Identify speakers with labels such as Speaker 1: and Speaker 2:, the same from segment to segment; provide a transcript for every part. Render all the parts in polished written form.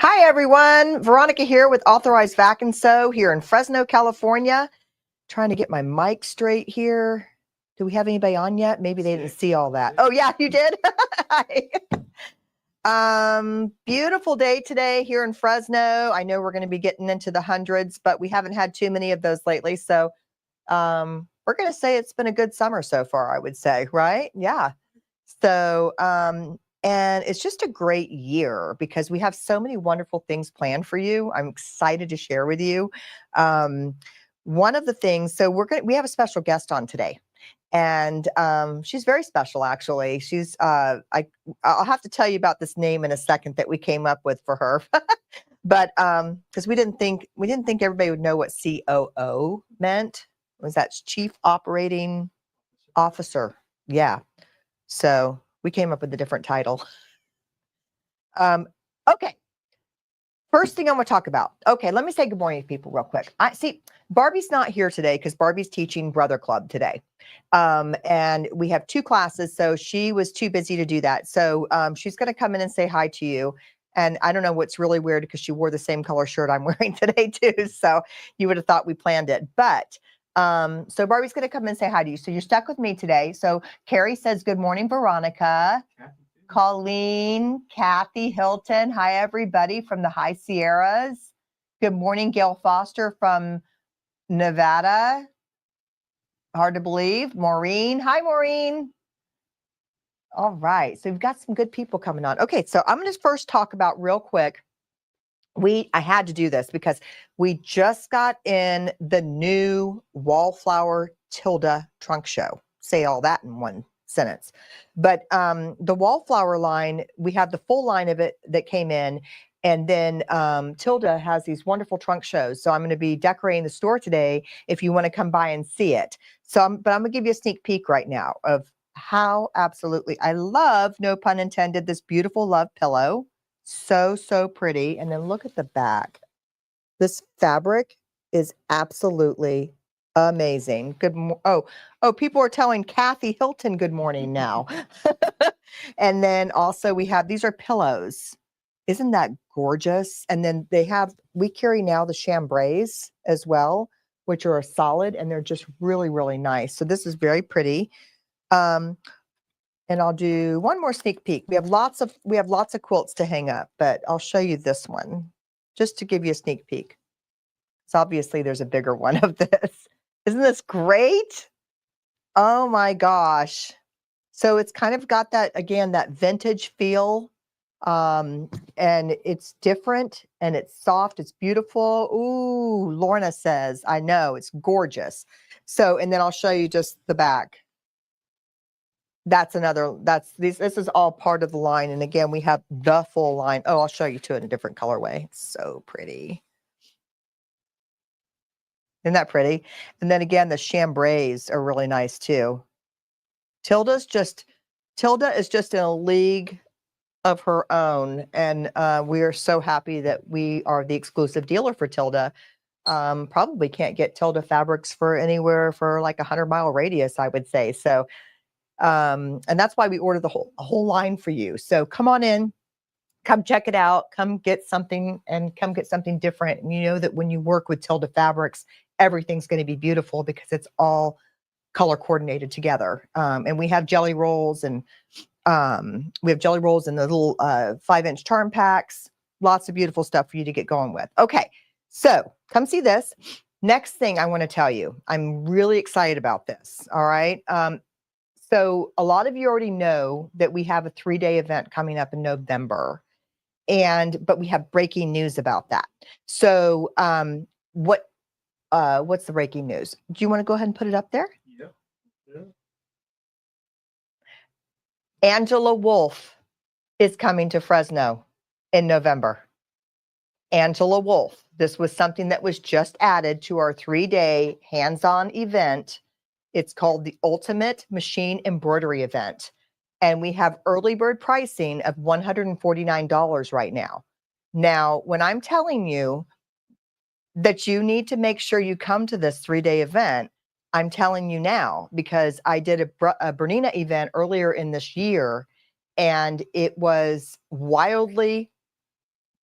Speaker 1: Hi, everyone. Veronica here with Authorized Vac and Sew here in Fresno, California. Trying to get my mic straight here. Do we have anybody on yet? Maybe they didn't see all that. Oh, yeah, you did? Hi. Beautiful day today here in Fresno. I know we're going to be getting into the hundreds, but we haven't had too many of those lately. So we're going to say it's been a good summer so far, I would say, right? Yeah. So, and it's just a great year because we have so many wonderful things planned for you. I'm excited to share with you. One of the things, so we have a special guest on today, and she's very special actually. She's I'll have to tell you about this name in a second that we came up with for her. But because we didn't think everybody would know what COO meant. Was that Chief Operating Officer? Yeah. So we came up with a different title. Okay. First thing I want to talk about. Okay, let me say good morning to people real quick. I see Barbie's not here today because Barbie's teaching Brother Club today. And we have 2 classes, so she was too busy to do that. So she's going to come in and say hi to you. And I don't know what's really weird because she wore the same color shirt I'm wearing today too. So you would have thought we planned it. But so Barbie's going to come and say hi to you. So you're stuck with me today. So Carrie says, good morning, Veronica. Colleen, Kathy Hilton. Hi, everybody from the High Sierras. Good morning, Gail Foster from Nevada. Hard to believe. Maureen. Hi, Maureen. All right. So we've got some good people coming on. Okay. So I'm going to first talk about real quick. I had to do this because we just got in the new Wallflower Tilda trunk show. Say all that in one sentence. But the Wallflower line, we have the full line of it that came in. And then Tilda has these wonderful trunk shows. So I'm going to be decorating the store today if you want to come by and see it. But I'm going to give you a sneak peek right now of how absolutely I love, no pun intended, this beautiful love pillow. So pretty. And then look at the back. This fabric is absolutely amazing. Oh, people are telling Kathy Hilton good morning now. And then also we have, these are pillows. Isn't that gorgeous? And then we carry now the chambrays as well, which are a solid, and they're just really, really nice. So this is very pretty. And I'll do one more sneak peek. We have lots of quilts to hang up, but I'll show you this one just to give you a sneak peek. So obviously there's a bigger one of this. Isn't this great? Oh my gosh. So it's kind of got that, again, that vintage feel. And it's different and it's soft. It's beautiful. Ooh, Lorna says, I know, it's gorgeous. So, and then I'll show you just the back. This is all part of the line. And again, we have the full line. Oh, I'll show you too in a different colorway. It's so pretty. Isn't that pretty? And then again, the chambrays are really nice too. Tilda is just in a league of her own. And we are so happy that we are the exclusive dealer for Tilda. Probably can't get Tilda fabrics for anywhere for like 100-mile radius, I would say. So and that's why we order the whole line for you. So come on in, come check it out, come get something different. And you know that when you work with Tilda fabrics, everything's going to be beautiful because it's all color coordinated together. And we have jelly rolls, and the little 5-inch charm packs. Lots of beautiful stuff for you to get going with. Okay, so come see this. Next thing I want to tell you, I'm really excited about this. All right. So a lot of you already know that we have a 3-day event coming up in November, but we have breaking news about that. So what's the breaking news? Do you want to go ahead and put it up there? Yeah. Angela Wolf is coming to Fresno in November. Angela Wolf. This was something that was just added to our 3-day hands-on event. It's called the Ultimate Machine Embroidery Event. And we have early bird pricing of $149 right now. Now, when I'm telling you that you need to make sure you come to this 3-day event, I'm telling you now because I did a Bernina event earlier in this year, and it was wildly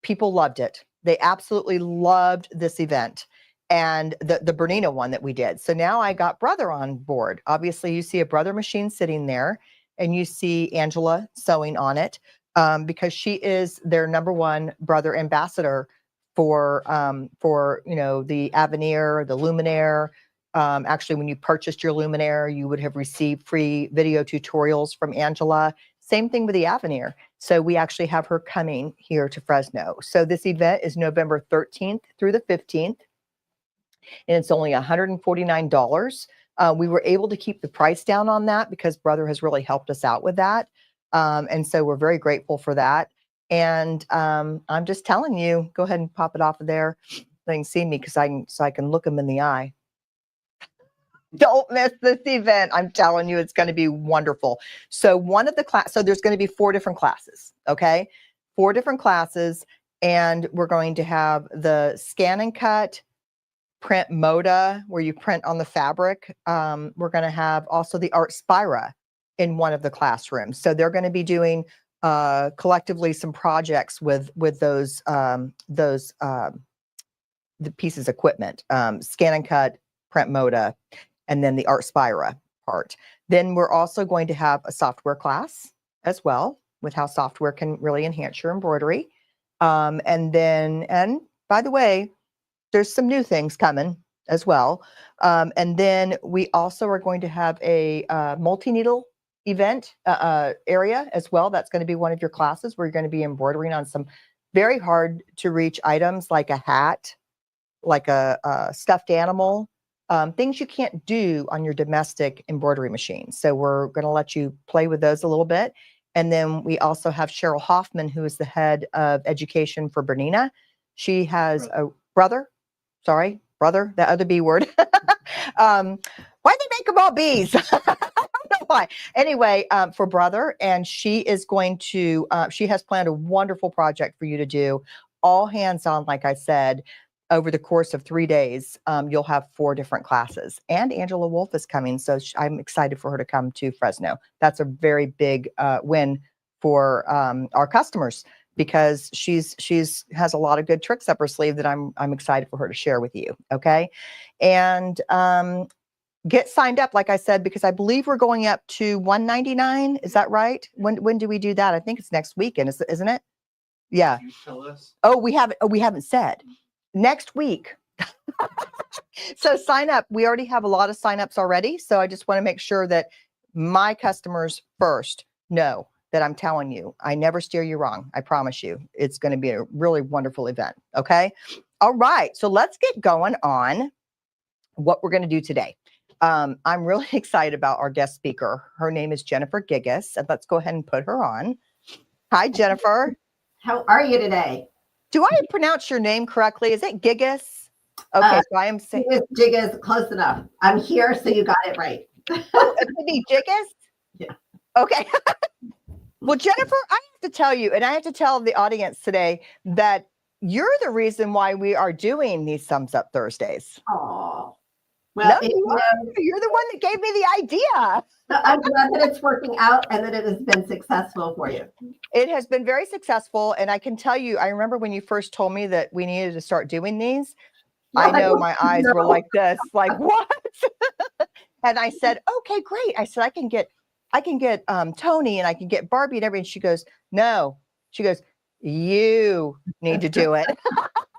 Speaker 1: people loved it. They absolutely loved this event. And the Bernina one that we did. So now I got Brother on board. Obviously, you see a Brother machine sitting there, and you see Angela sewing on it, because she is their #1 Brother ambassador for the Avenir, the Luminaire. Actually, when you purchased your Luminaire, you would have received free video tutorials from Angela. Same thing with the Avenir. So we actually have her coming here to Fresno. So this event is November 13th through the 15th. And it's only $149. We were able to keep the price down on that because Brother has really helped us out with that. And so we're very grateful for that. And I'm just telling you, go ahead and pop it off of there. They can see me so I can look them in the eye. Don't miss this event. I'm telling you, it's going to be wonderful. So there's going to be 4 different classes. Okay. 4 different classes. And we're going to have the scan and cut, print moda, where you print on the fabric. We're going to have also the Artspira in one of the classrooms. So they're going to be doing collectively some projects with those the pieces of equipment, scan and cut, print moda, and then the Artspira part. Then we're also going to have a software class as well, with how software can really enhance your embroidery. And by the way, there's some new things coming as well. And then we also are going to have a multi-needle event area as well. That's going to be one of your classes where you're going to be embroidering on some very hard to reach items like a hat, like a stuffed animal, things you can't do on your domestic embroidery machine. So we're going to let you play with those a little bit. And then we also have Cheryl Hoffman, who is the head of education for Bernina. She has a brother, that other B word. Why'd they make them all B's? I don't know why. Anyway, for Brother, and she is going to, she has planned a wonderful project for you to do. All hands on, like I said, over the course of 3 days, you'll have 4 different classes. And Angela Wolf is coming, so I'm excited for her to come to Fresno. That's a very big win for our customers, because she's has a lot of good tricks up her sleeve that I'm excited for her to share with you. Okay, and get signed up, like I said, because I believe we're going up to $199. Is that right? When do we do that? I think it's next weekend, isn't it? Yeah.
Speaker 2: Can you tell us?
Speaker 1: Oh, we haven't said. Next week. So sign up. We already have a lot of signups already. So I just want to make sure that my customers first know that I'm telling you, I never steer you wrong. I promise you, it's going to be a really wonderful event. Okay. All right. So let's get going on what we're going to do today. I'm really excited about our guest speaker. Her name is Jennifer Gigas, and let's go ahead and put her on. Hi, Jennifer.
Speaker 3: How are you today?
Speaker 1: Do I pronounce your name correctly? Is it Gigas? Okay, so I am saying
Speaker 3: Gigas, close enough. I'm here, so you got it right.
Speaker 1: It could be Gigas?
Speaker 3: Yeah.
Speaker 1: Okay. Well, Jennifer, I have to tell you, and I have to tell the audience today, that you're the reason why we are doing these Thumbs Up Thursdays.
Speaker 3: Oh, well,
Speaker 1: no, you're the one that gave me the idea.
Speaker 3: I'm glad that it's working out and that it has been successful for you.
Speaker 1: It has been very successful. And I can tell you, I remember when you first told me that we needed to start doing these, I know my eyes were like this, like, what? And I said, okay, great. I said, I can get Tony and I can get Barbie and everything. She goes, no. She goes, you need to do it.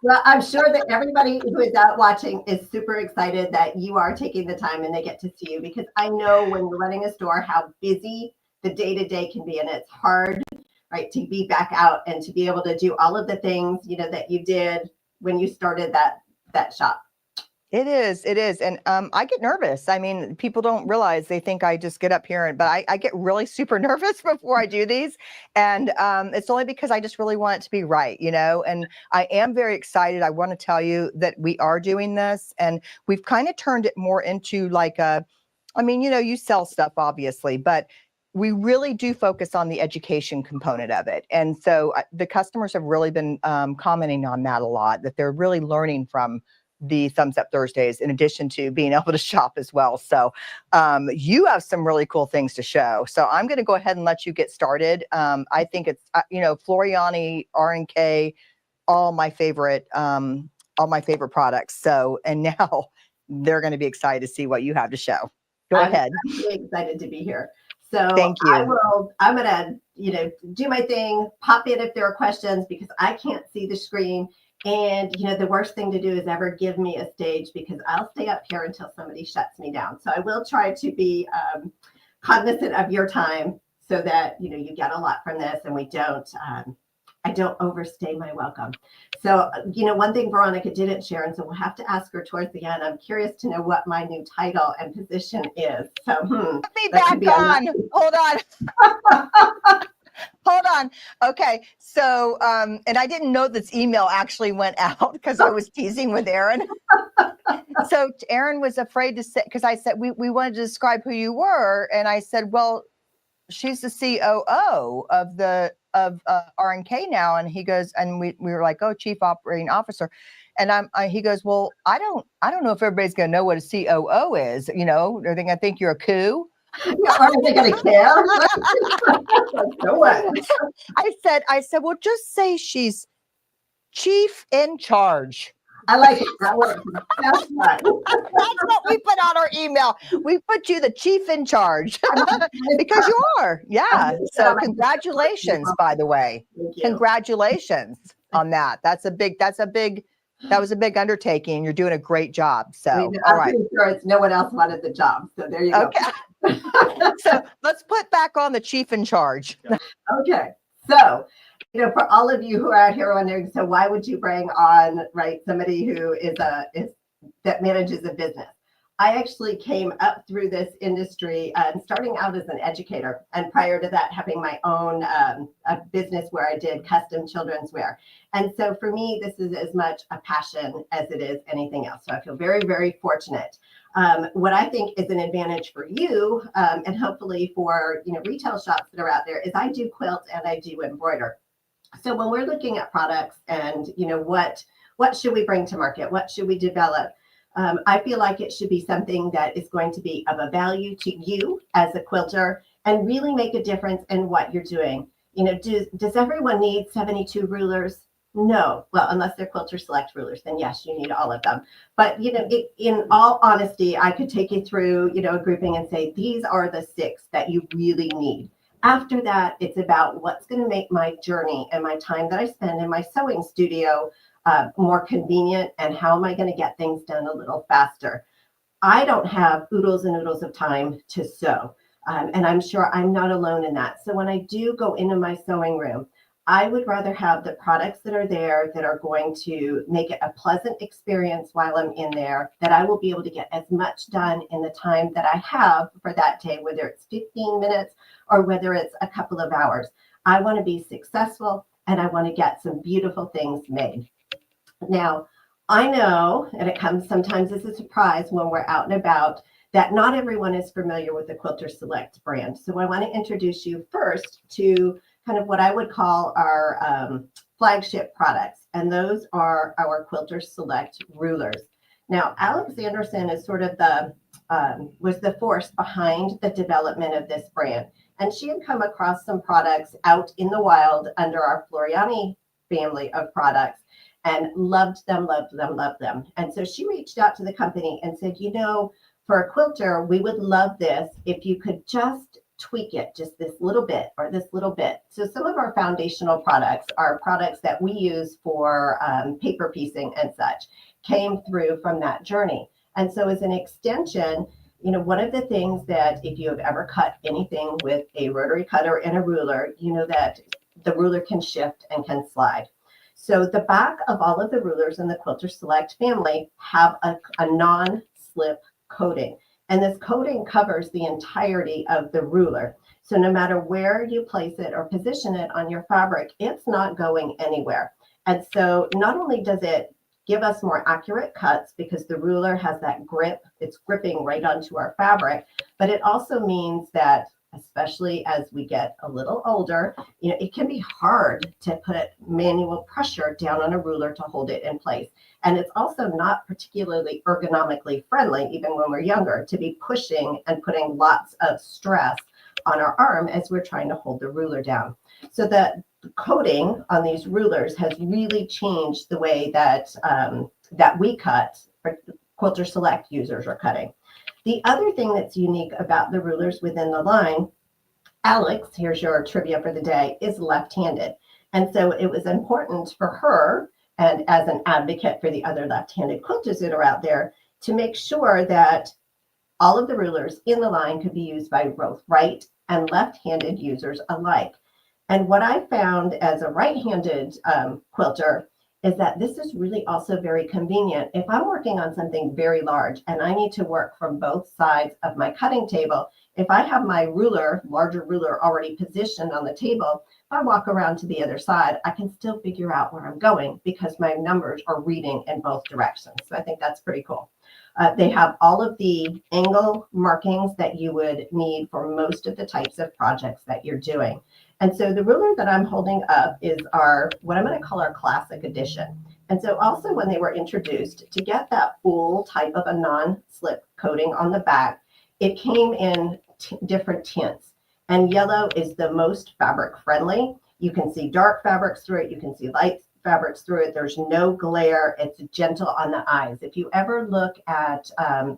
Speaker 3: Well, I'm sure that everybody who is out watching is super excited that you are taking the time and they get to see you, because I know when you're running a store how busy the day-to-day can be, and it's hard, right, to be back out and to be able to do all of the things, you know, that you did when you started that shop.
Speaker 1: It is. And I get nervous. I mean, people don't realize, they think I just get up here, but I get really super nervous before I do these. And it's only because I just really want it to be right, you know, and I am very excited. I want to tell you that we are doing this, and we've kind of turned it more into like I mean, you know, you sell stuff obviously, but we really do focus on the education component of it. And so the customers have really been commenting on that a lot, that they're really learning from the Thumbs Up Thursdays, in addition to being able to shop as well. So you have some really cool things to show. So I'm going to go ahead and let you get started. I think it's, you know, Floriani, R&K, all my favorite products. So, and now they're going to be excited to see what you have to show. Go ahead.
Speaker 3: I'm really excited to be here. So
Speaker 1: Thank you.
Speaker 3: I'm going to, do my thing, pop in if there are questions because I can't see the screen. And, the worst thing to do is ever give me a stage because I'll stay up here until somebody shuts me down. So I will try to be cognizant of your time so that, you get a lot from this and I don't overstay my welcome. So, one thing Veronica didn't share, and so we'll have to ask her towards the end. I'm curious to know what my new title and position is. So,
Speaker 1: Put me back on. Hold on. Hold on. Okay. So, and I didn't know this email actually went out because I was teasing with Erin. So Erin was afraid to say, because I said, we wanted to describe who you were. And I said, well, she's the COO of R&K now. And he goes, and we were like, oh, Chief Operating Officer. And he goes, well, I don't know if everybody's going to know what a COO is. They're going to think you're a coup.
Speaker 3: Are they going to care? No way.
Speaker 1: I said, well, just say she's chief in charge.
Speaker 3: I like it. That works. That's fine.
Speaker 1: That's what we put on our email. We put you the chief in charge because you are. Yeah. So congratulations, by the way. Congratulations on that. That was a big undertaking. You're doing a great job. So, all right.
Speaker 3: I'm sure it's no one else wanted the job. So there you go.
Speaker 1: Okay. So let's put back on the chief in charge.
Speaker 3: Okay. So, for all of you who are out here wondering, so why would you bring on, somebody who that manages a business? I actually came up through this industry starting out as an educator, and prior to that, having my own a business where I did custom children's wear. And so for me, this is as much a passion as it is anything else. So I feel very, very fortunate. What I think is an advantage for you, and hopefully for retail shops that are out there, is I do quilt and I do embroider. So when we're looking at products and what should we bring to market, what should we develop, I feel like it should be something that is going to be of a value to you as a quilter and really make a difference in what you're doing. Does everyone need 72 rulers? No. Well, unless they're Quilter Select rulers, then yes, you need all of them. But, in all honesty, I could take you through, a grouping and say, these are the 6 that you really need. After that, it's about what's going to make my journey and my time that I spend in my sewing studio more convenient, and how am I going to get things done a little faster. I don't have oodles and oodles of time to sew, and I'm sure I'm not alone in that. So when I do go into my sewing room, I would rather have the products that are there that are going to make it a pleasant experience while I'm in there, that I will be able to get as much done in the time that I have for that day, whether it's 15 minutes or whether it's a couple of hours. I want to be successful and I want to get some beautiful things made. Now, I know, and it comes sometimes as a surprise when we're out and about, that not everyone is familiar with the Quilter Select brand. So I want to introduce you first to kind of what I would call our flagship products. And those are our Quilter Select rulers. Now, Alex Anderson is sort of was the force behind the development of this brand. And she had come across some products out in the wild under our Floriani family of products and loved them. And so she reached out to the company and said, for a quilter, we would love this if you could just tweak it just this little bit or this little bit. So some of our foundational products are products that we use for paper piecing and such, came through from that journey. And so as an extension, one of the things that if you have ever cut anything with a rotary cutter and a ruler, that the ruler can shift and can slide. So the back of all of the rulers in the Quilter Select family have a non-slip coating. And this coating covers the entirety of the ruler. So no matter where you place it or position it on your fabric, it's not going anywhere. And so not only does it give us more accurate cuts because the ruler has that grip, it's gripping right onto our fabric, but it also means that, especially as we get a little older, it can be hard to put manual pressure down on a ruler to hold it in place. And it's also not particularly ergonomically friendly, even when we're younger, to be pushing and putting lots of stress on our arm as we're trying to hold the ruler down. So the coating on these rulers has really changed the way that that we cut, or Quilter Select users are cutting. The other thing that's unique about the rulers within the line, Alex, here's your trivia for the day, is left-handed. And so it was important for her, and as an advocate for the other left-handed quilters that are out there, to make sure that all of the rulers in the line could be used by both right and left-handed users alike. And what I found as a right-handed quilter is that this is really also very convenient. If I'm working on something very large and I need to work from both sides of my cutting table, if I have my ruler, larger ruler already positioned on the table, if I walk around to the other side, I can still figure out where I'm going because my numbers are reading in both directions. So I think that's pretty cool. They have all of the angle markings that you would need for most of the types of projects that you're doing. And so the ruler that I'm holding up is our, what I'm going to call our classic edition. And so also when they were introduced, to get that full type of a non-slip coating on the back, it came in different tints. And yellow is the most fabric friendly. You can see dark fabrics through it. You can see light fabrics through it. There's no glare. It's gentle on the eyes. If you ever look at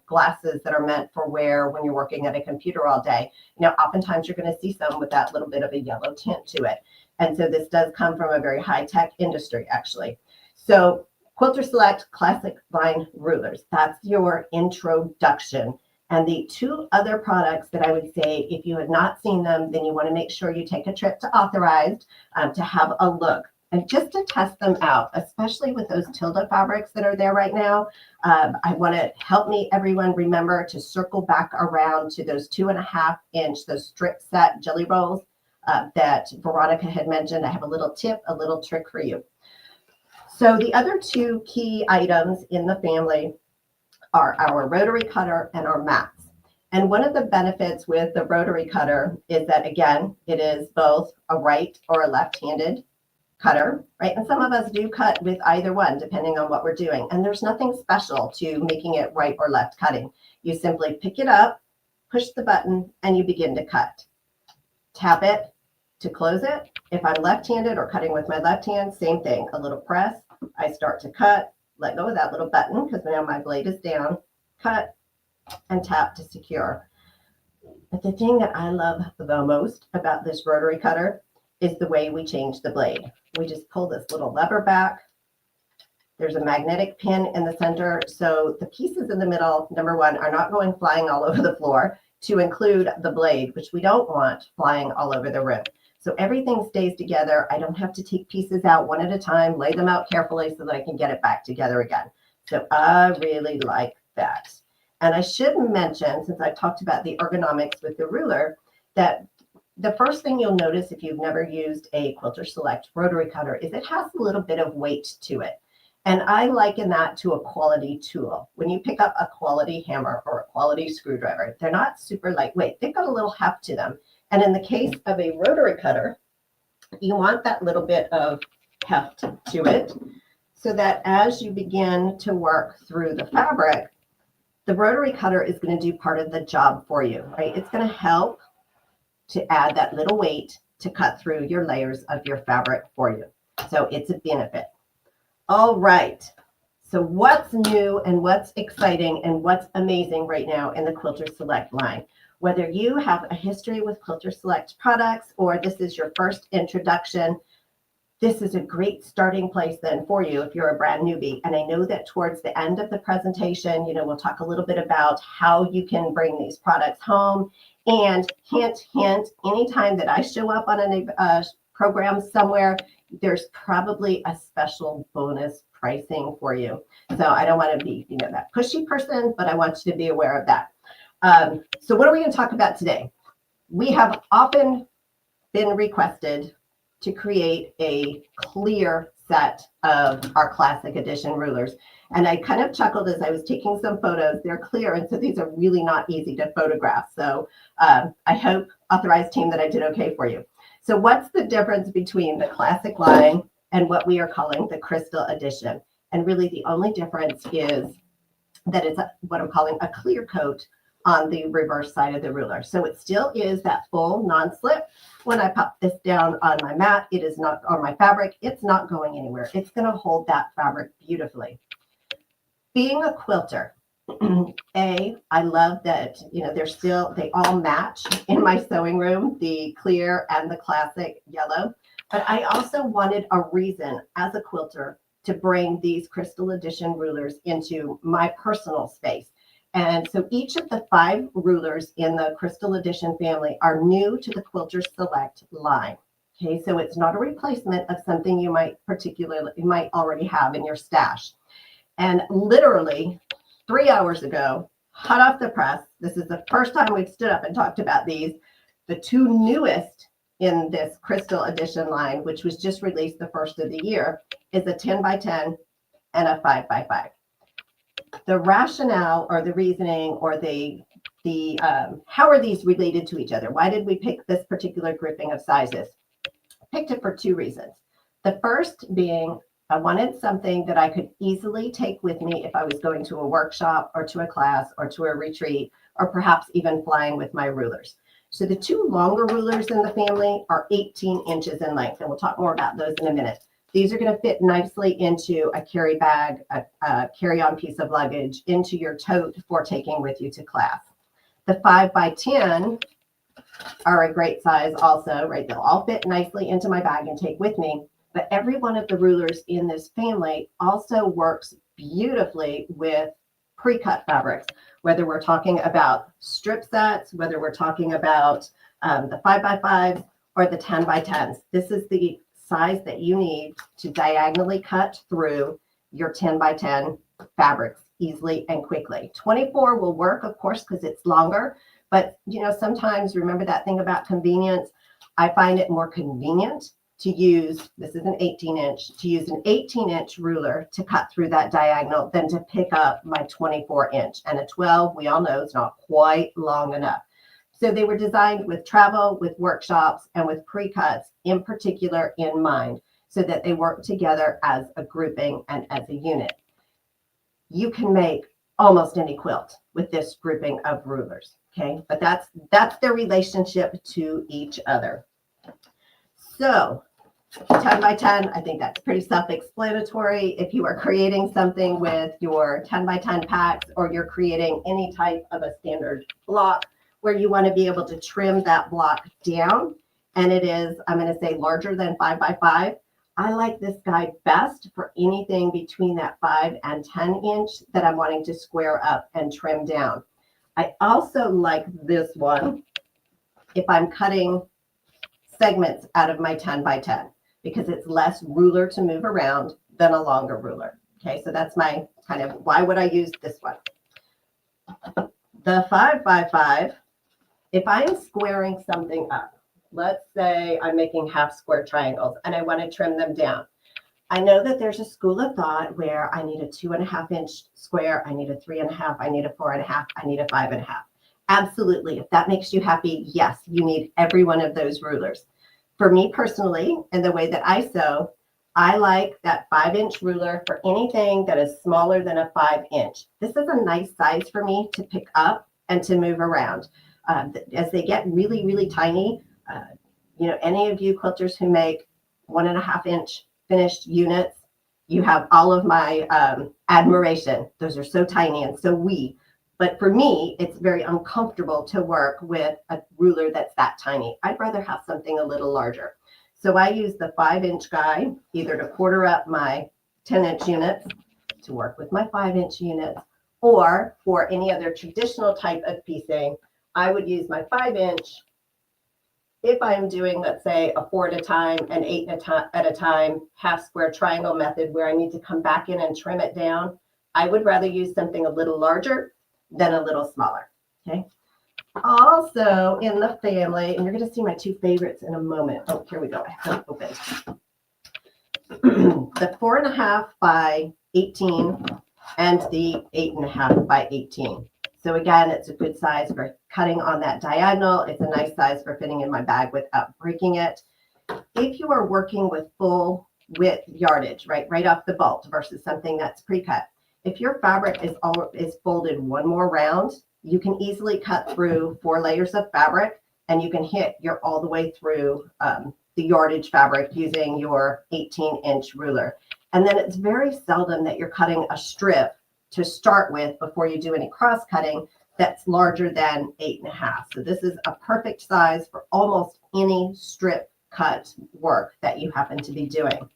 Speaker 3: glasses that are meant for wear when you're working at a computer all day, you know, oftentimes you're going to see some with that little bit of a yellow tint to it. And so this does come from a very high-tech industry, actually. So Quilter Select Classic Line Rulers, that's your introduction. And the two other products that I would say, if you had not seen them, then you want to make sure you take a trip to Authorized to have a look. And just to test them out, especially with those Tilda fabrics that are there right now, I want to help everyone remember to circle back around to those 2.5 inch, those strip set jelly rolls that Veronica had mentioned. I have a little tip, a little trick for you. So the other two key items in the family are our rotary cutter and our mats. And one of the benefits with the rotary cutter is that, again, it is both a right or a left-handed cutter, right? And some of us do cut with either one, depending on what we're doing. And there's nothing special to making it right or left cutting. You simply pick it up, push the button, and you begin to cut. Tap it to close it. If I'm left-handed or cutting with my left hand, same thing, a little press. I start to cut, let go of that little button because now my blade is down, cut, and tap to secure. But the thing that I love the most about this rotary cutter is the way we change the blade. We just pull this little lever back. There's a magnetic pin in the center. So the pieces in the middle, number one, are not going flying all over the floor, to include the blade, which we don't want flying all over the room. So everything stays together. I don't have to take pieces out one at a time, lay them out carefully so that I can get it back together again. So I really like that. And I should mention, since I've talked about the ergonomics with the ruler, that the first thing you'll notice if you've never used a Quilter Select rotary cutter is it has a little bit of weight to it. And I liken that to a quality tool. When you pick up a quality hammer or a quality screwdriver, they're not super lightweight. They've got a little heft to them. And in the case of a rotary cutter, you want that little bit of heft to it so that as you begin to work through the fabric, the rotary cutter is going to do part of the job for you, right? It's going to help to add that little weight to cut through your layers of your fabric for you. So it's a benefit. All right. So what's new and what's exciting and what's amazing right now in the Quilter Select line? Whether you have a history with Quilter Select products or this is your first introduction, this is a great starting place then for you if you're a brand newbie. And I know that towards the end of the presentation, we'll talk a little bit about how you can bring these products home. And hint, hint, anytime that I show up on a program somewhere, there's probably a special bonus pricing for you. So I don't want to be, that pushy person, but I want you to be aware of that. So what are we going to talk about today? We have often been requested to create a clear set of our classic edition rulers. And I kind of chuckled as I was taking some photos. They're clear, and so these are really not easy to photograph. So I hope, Authorized team, that I did okay for you. So what's the difference between the classic line and what we are calling the crystal edition? And really the only difference is that it's what I'm calling a clear coat on the reverse side of the ruler. So it still is that full non-slip. When I pop this down on my mat, it is not, on my fabric, it's not going anywhere. It's going to hold that fabric beautifully. Being a quilter, I love that, they all match in my sewing room, the clear and the classic yellow. But I also wanted a reason as a quilter to bring these Crystal Edition rulers into my personal space. And so each of the 5 rulers in the Crystal Edition family are new to the Quilter Select line. Okay, so it's not a replacement of something you might already have in your stash. And literally 3 hours ago, hot off the press, this is the first time we've stood up and talked about these, the 2 newest in this Crystal Edition line, which was just released the first of the year, is a 10 by 10 and a 5 by 5. The rationale or the reasoning or how are these related to each other? Why did we pick this particular grouping of sizes? I picked it for 2 reasons. The first being I wanted something that I could easily take with me if I was going to a workshop or to a class or to a retreat, or perhaps even flying with my rulers. So the 2 longer rulers in the family are 18 inches in length, and we'll talk more about those in a minute. These are going to fit nicely into a carry bag, a carry-on piece of luggage, into your tote for taking with you to class. The 5 by 10 are a great size also, right? They'll all fit nicely into my bag and take with me. But every one of the rulers in this family also works beautifully with pre-cut fabrics, whether we're talking about strip sets, whether we're talking about the 5 by 5s or the 10 by 10s. This is the size that you need to diagonally cut through your 10 by 10 fabrics easily and quickly. 24 will work, of course, because it's longer, but sometimes, remember that thing about convenience, I find it more convenient to use, this is an 18-inch, to use an 18-inch ruler to cut through that diagonal than to pick up my 24-inch. And a 12, we all know, is not quite long enough. So they were designed with travel, with workshops, and with pre-cuts in particular in mind, so that they work together as a grouping and as a unit. You can make almost any quilt with this grouping of rulers, okay? But that's their relationship to each other. So 10 by 10, I think that's pretty self-explanatory. If you are creating something with your 10 by 10 packs, or you're creating any type of a standard block where you want to be able to trim that block down, and it is, I'm going to say, larger than 5 by 5, I like this guide best for anything between that 5 and 10 inch that I'm wanting to square up and trim down. I also like this one if I'm cutting segments out of my 10 by 10, because it's less ruler to move around than a longer ruler. Okay, so that's my kind of, why would I use this one? The 5 by 5, if I'm squaring something up, let's say I'm making half square triangles and I want to trim them down. I know that there's a school of thought where I need a 2.5 inch square, I need a 3.5, I need a 4.5, I need a 5.5. Absolutely. If that makes you happy, yes, you need every one of those rulers. For me personally, and the way that I sew, I like that 5-inch ruler for anything that is smaller than a 5-inch. This is a nice size for me to pick up and to move around. As they get really, really tiny, any of you quilters who make 1.5-inch finished units, you have all of my admiration. Those are so tiny and so wee. But for me, it's very uncomfortable to work with a ruler that's that tiny. I'd rather have something a little larger. So I use the 5-inch guide either to quarter up my 10-inch units, to work with my 5-inch units, or for any other traditional type of piecing, I would use my 5-inch if I'm doing, let's say, a 4 at a time, an 8 at a time, half square triangle method where I need to come back in and trim it down. I would rather use something a little larger than a little smaller, okay? Also in the family, and you're going to see my 2 favorites in a moment. Oh, here we go. I have them opened. The 4.5 by 18 and the 8.5 by 18. So again, it's a good size for cutting on that diagonal. It's a nice size for fitting in my bag without breaking it. If you are working with full width yardage, right off the bolt versus something that's pre-cut, if your fabric is folded one more round, you can easily cut through 4 layers of fabric, and you can hit your all the way through the yardage fabric using your 18-inch ruler. And then it's very seldom that you're cutting a strip to start with before you do any cross cutting that's larger than 8.5. So this is a perfect size for almost any strip cut work that you happen to be doing.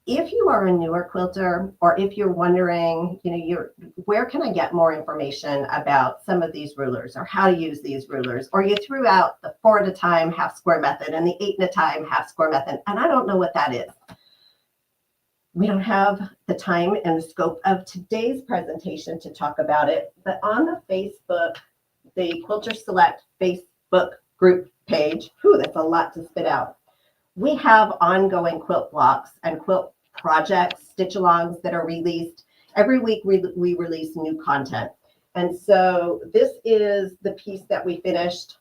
Speaker 3: If you are a newer quilter, or if you're wondering, where can I get more information about some of these rulers, or how to use these rulers, or you threw out the 4 at a time half square method and the 8 at a time half square method, and I don't know what that is. We don't have the time and the scope of today's presentation to talk about it, but on the Facebook, the Quilter Select Facebook group page, that's a lot to spit out. We have ongoing quilt blocks and quilt projects, stitch-alongs that are released. Every week we release new content. And so this is the piece that we finished.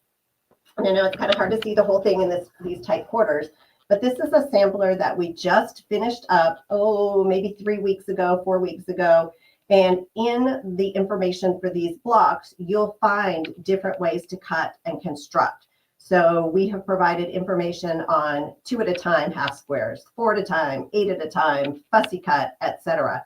Speaker 3: And I know it's kind of hard to see the whole thing in these tight quarters, but this is a sampler that we just finished up, maybe 4 weeks ago. And in the information for these blocks, you'll find different ways to cut and construct. So we have provided information on 2 at a time half squares, 4 at a time, 8 at a time, fussy cut, etc.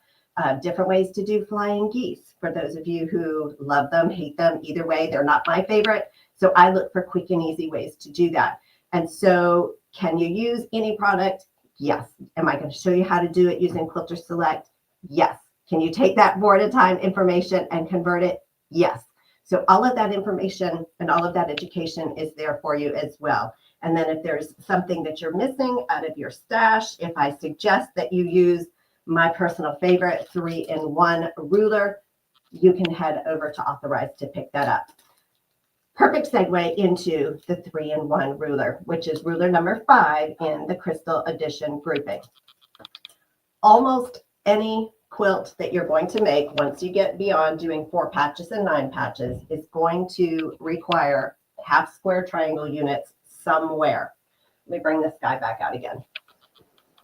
Speaker 3: Different ways to do flying geese. For those of you who love them, hate them, either way, they're not my favorite. So I look for quick and easy ways to do that. And so can you use any product? Yes. Am I going to show you how to do it using Quilter Select? Yes. Can you take that 4 at a time information and convert it? Yes. So all of that information and all of that education is there for you as well. And then if there's something that you're missing out of your stash, if I suggest that you use my personal favorite 3-in-1 ruler, you can head over to Authorized to pick that up. Perfect segue into the 3-in-1 ruler, which is ruler number 5 in the Crystal Edition grouping. Almost any quilt that you're going to make, once you get beyond doing 4 patches and 9 patches, is going to require half square triangle units somewhere. Let me bring this guy back out again.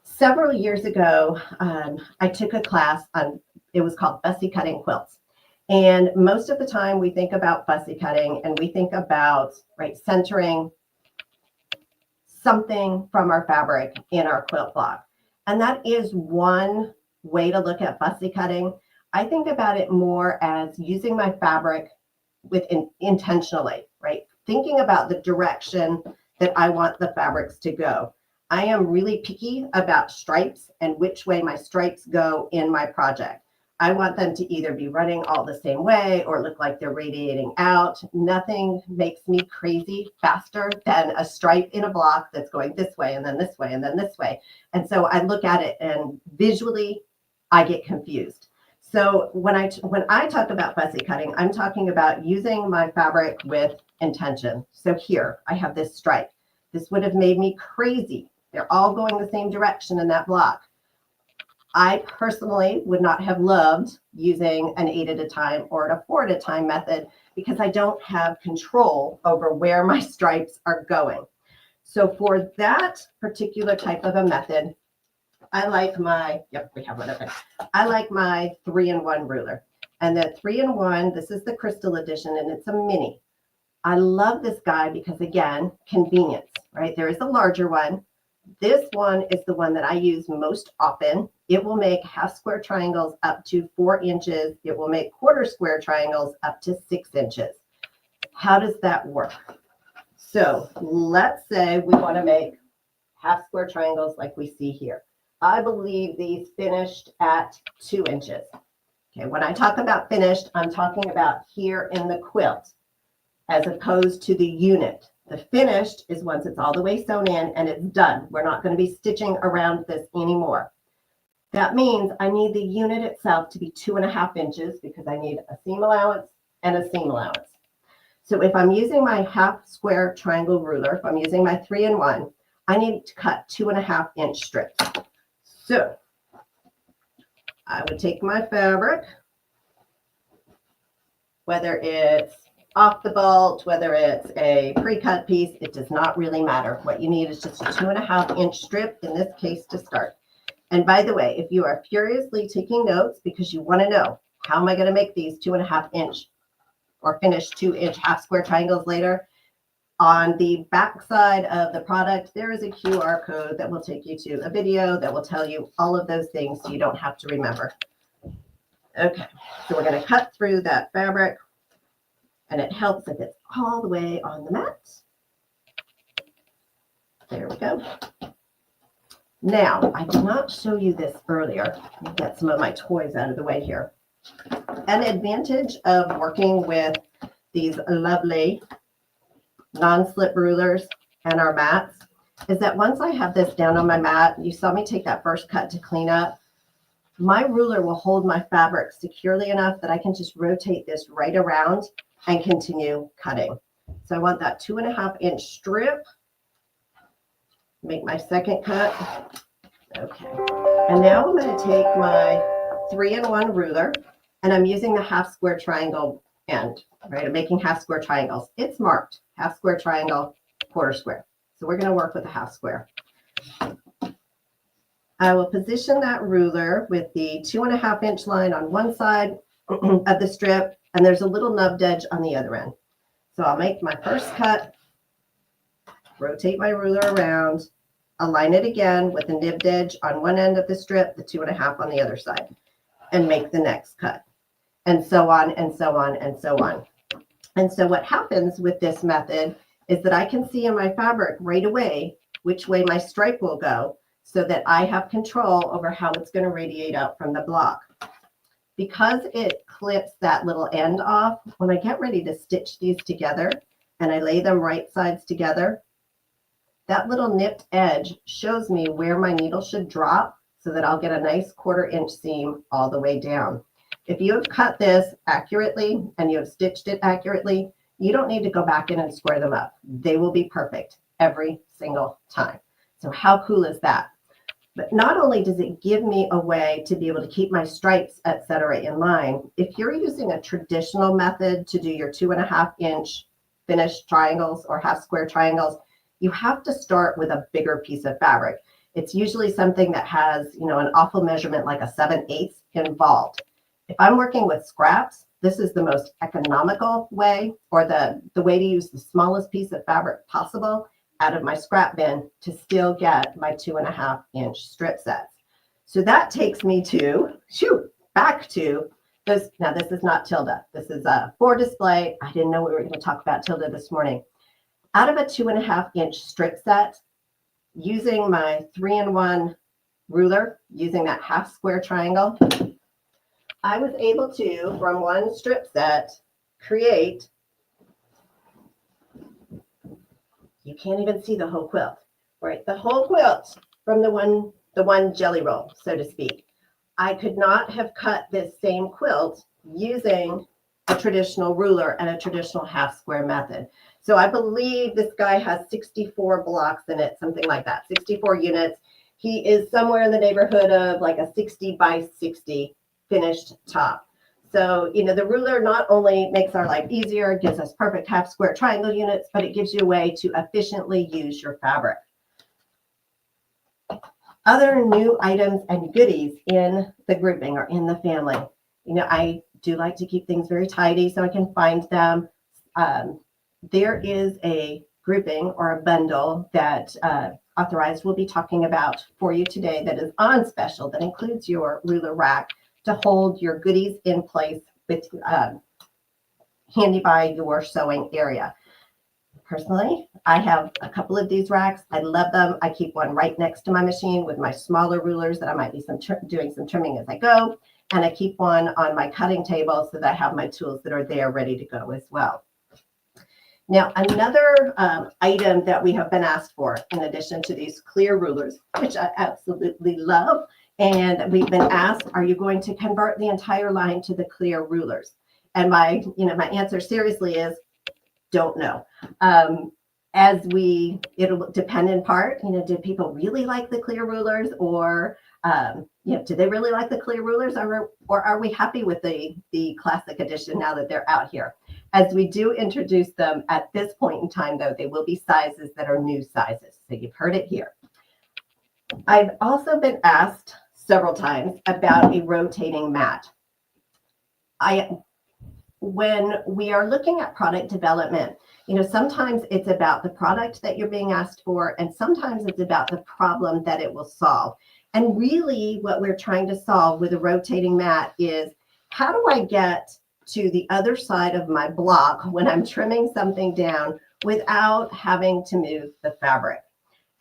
Speaker 3: Several years ago, I took a class on, it was called fussy cutting quilts. And most of the time we think about fussy cutting and we think about centering something from our fabric in our quilt block. And that is one way to look at fussy cutting. I think about it more as using my fabric intentionally, thinking about the direction that I want the fabrics to go. I am really picky about stripes and which way my stripes go in my project. I want them to either be running all the same way or look like they're radiating out. Nothing makes me crazy faster than a stripe in a block that's going this way and then this way and then this way. And so I look at it and visually I get confused. So when I talk about fussy cutting, I'm talking about using my fabric with intention. So here I have this stripe. This would have made me crazy. They're all going the same direction in that block. I personally would not have loved using an 8 at a time or a 4 at a time method because I don't have control over where my stripes are going. So for that particular type of a method, I like my, I like my 3-in-1 ruler. And the 3-in-1, this is the Crystal Edition and it's a mini. I love this guy because again, convenience, There is a larger one. This one is the one that I use most often. It will make half square triangles up to 4 inches. It will make quarter square triangles up to 6 inches. How does that work? So let's say we want to make half square triangles like we see here. I believe these finished at 2 inches. Okay, when I talk about finished, I'm talking about here in the quilt as opposed to the unit. The finished is once it's all the way sewn in and it's done. We're not going to be stitching around this anymore. That means I need the unit itself to be 2.5 inches because I need a seam allowance and a seam allowance. So if I'm using my half square triangle ruler, if I'm using my 3-in-1, I need to cut 2.5 inch strips. So I would take my fabric, whether it's off the bolt, whether it's a pre-cut piece, it does not really matter. What you need is just a 2.5 inch strip in this case to start. And by the way, if you are furiously taking notes because you want to know how am I going to make these 2.5 inch or finish 2-inch half square triangles later. On the back side of the product, there is a QR code that will take you to a video that will tell you all of those things so you don't have to remember. Okay, so we're going to cut through that fabric, and it helps if it's all the way on the mat. There we go. Now, I did not show you this earlier. Let me get some of my toys out of the way here. An advantage of working with these lovely non-slip rulers and our mats is that once I have this down on my mat, you saw me take that first cut to clean up, my ruler will hold my fabric securely enough that I can just rotate this right around and continue cutting. So I want that 2.5-inch strip. Make my second cut. Okay. And now I'm going to take my 3-in-1 ruler, and I'm using the half square triangle end, right? I'm making half square triangles. It's marked half square triangle, quarter square. So we're going to work with a half square. I will position that ruler with the 2.5-inch line on one side of the strip, and there's a little nubbed edge on the other end. So I'll make my first cut, rotate my ruler around, align it again with the nibbed edge on one end of the strip, the 2.5 on the other side, and make the next cut, and so on and so on and so on. And so what happens with this method is that I can see in my fabric right away which way my stripe will go, so that I have control over how it's going to radiate out from the block. Because it clips that little end off, when I get ready to stitch these together and I lay them right sides together, that little nipped edge shows me where my needle should drop so that I'll get a nice 1/4-inch seam all the way down. If you have cut this accurately and you have stitched it accurately, you don't need to go back in and square them up. They will be perfect every single time. So how cool is that? But not only does it give me a way to be able to keep my stripes, etc., in line, if you're using a traditional method to do your 2.5-inch finished triangles or half square triangles, you have to start with a bigger piece of fabric. It's usually something that has, an awful measurement like a 7/8 involved. If I'm working with scraps, this is the most economical way, or the way to use the smallest piece of fabric possible out of my scrap bin to still get my 2.5-inch strip sets. So that takes me to, back to this. Now this is not Tilda. This is for display. I didn't know we were going to talk about Tilda this morning. Out of a 2.5-inch strip set, using my 3-in-1 ruler, using that half square triangle, I was able to, from one strip set, create, you can't even see the whole quilt, right? The whole quilt from the one jelly roll, so to speak. I could not have cut this same quilt using a traditional ruler and a traditional half square method. So I believe this guy has 64 blocks in it, something like that, 64 units. He is somewhere in the neighborhood of like a 60 by 60 finished top. So, the ruler not only makes our life easier, gives us perfect half square triangle units, but it gives you a way to efficiently use your fabric. Other new items and goodies in the grouping or in the family. I do like to keep things very tidy so I can find them. There is a grouping or a bundle that Authorized will be talking about for you today that is on special, that includes your ruler rack to hold your goodies in place with handy by your sewing area. Personally, I have a couple of these racks. I love them. I keep one right next to my machine with my smaller rulers that I might be doing some trimming as I go. And I keep one on my cutting table so that I have my tools that are there ready to go as well. Now, another item that we have been asked for, in addition to these clear rulers, which I absolutely love, and we've been asked, are you going to convert the entire line to the clear rulers? And my answer seriously is, don't know. It'll depend in part, do people really like the clear rulers, or do they really like the clear rulers, or are we happy with the classic edition now that they're out here? As we do introduce them at this point in time, though, they will be sizes that are new sizes. So you've heard it here. I've also been asked several times about a rotating mat. when we are looking at product development, you know, sometimes it's about the product that you're being asked for, and sometimes it's about the problem that it will solve. And really what we're trying to solve with a rotating mat is, how do I get to the other side of my block when I'm trimming something down without having to move the fabric?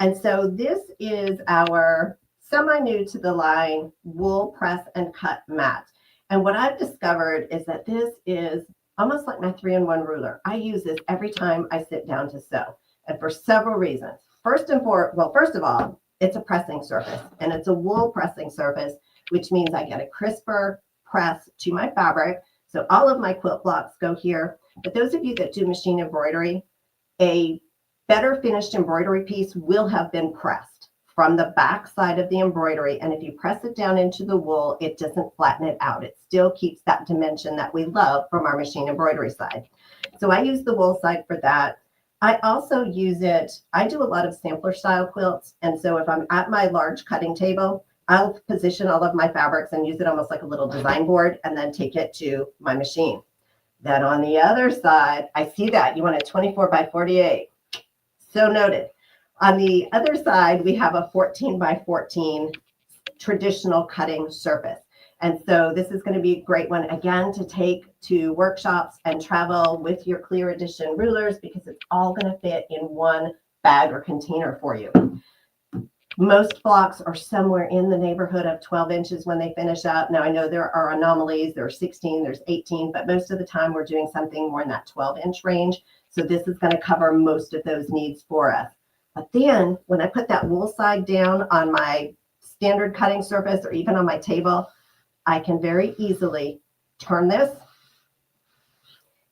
Speaker 3: And so this is our semi-new to the line wool press and cut mat. And what I've discovered is that this is almost like my 3-in-1 ruler. I use this every time I sit down to sew, and for several reasons. First of all, it's a pressing surface, and it's a wool pressing surface, which means I get a crisper press to my fabric. So all of my quilt blocks go here. But those of you that do machine embroidery, a better finished embroidery piece will have been pressed from the back side of the embroidery. And if you press it down into the wool, it doesn't flatten it out. It still keeps that dimension that we love from our machine embroidery side. So I use the wool side for that. I also use it, I do a lot of sampler style quilts. And so if I'm at my large cutting table, I'll position all of my fabrics and use it almost like a little design board, and then take it to my machine. Then on the other side, I see that you want a 24 by 48. So noted. On the other side, we have a 14 by 14 traditional cutting surface. And so this is going to be a great one, again, to take to workshops and travel with your clear edition rulers, because it's all going to fit in one bag or container for you. Most blocks are somewhere in the neighborhood of 12 inches when they finish up. Now, I know there are anomalies. There's 16, there's 18, but most of the time we're doing something more in that 12-inch range. So this is going to cover most of those needs for us. But then when I put that wool side down on my standard cutting surface, or even on my table, I can very easily turn this.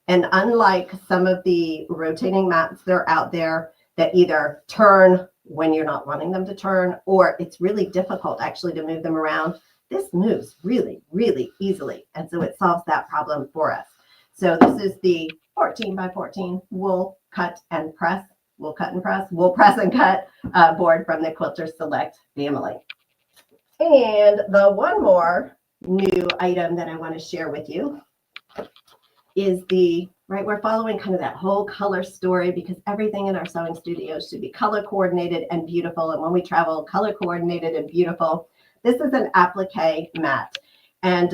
Speaker 3: And unlike some of the rotating mats that are out there that either turn when you're not wanting them to turn, or it's really difficult actually to move them around, this moves really, really easily. And so it solves that problem for us. So this is the 14 by 14 wool cut and press, wool cut and press, wool press and cut board from the Quilter Select family. And the one more new item that I want to share with you is we're following kind of that whole color story, because everything in our sewing studios should be color coordinated and beautiful. And when we travel, color coordinated and beautiful. This is an applique mat. And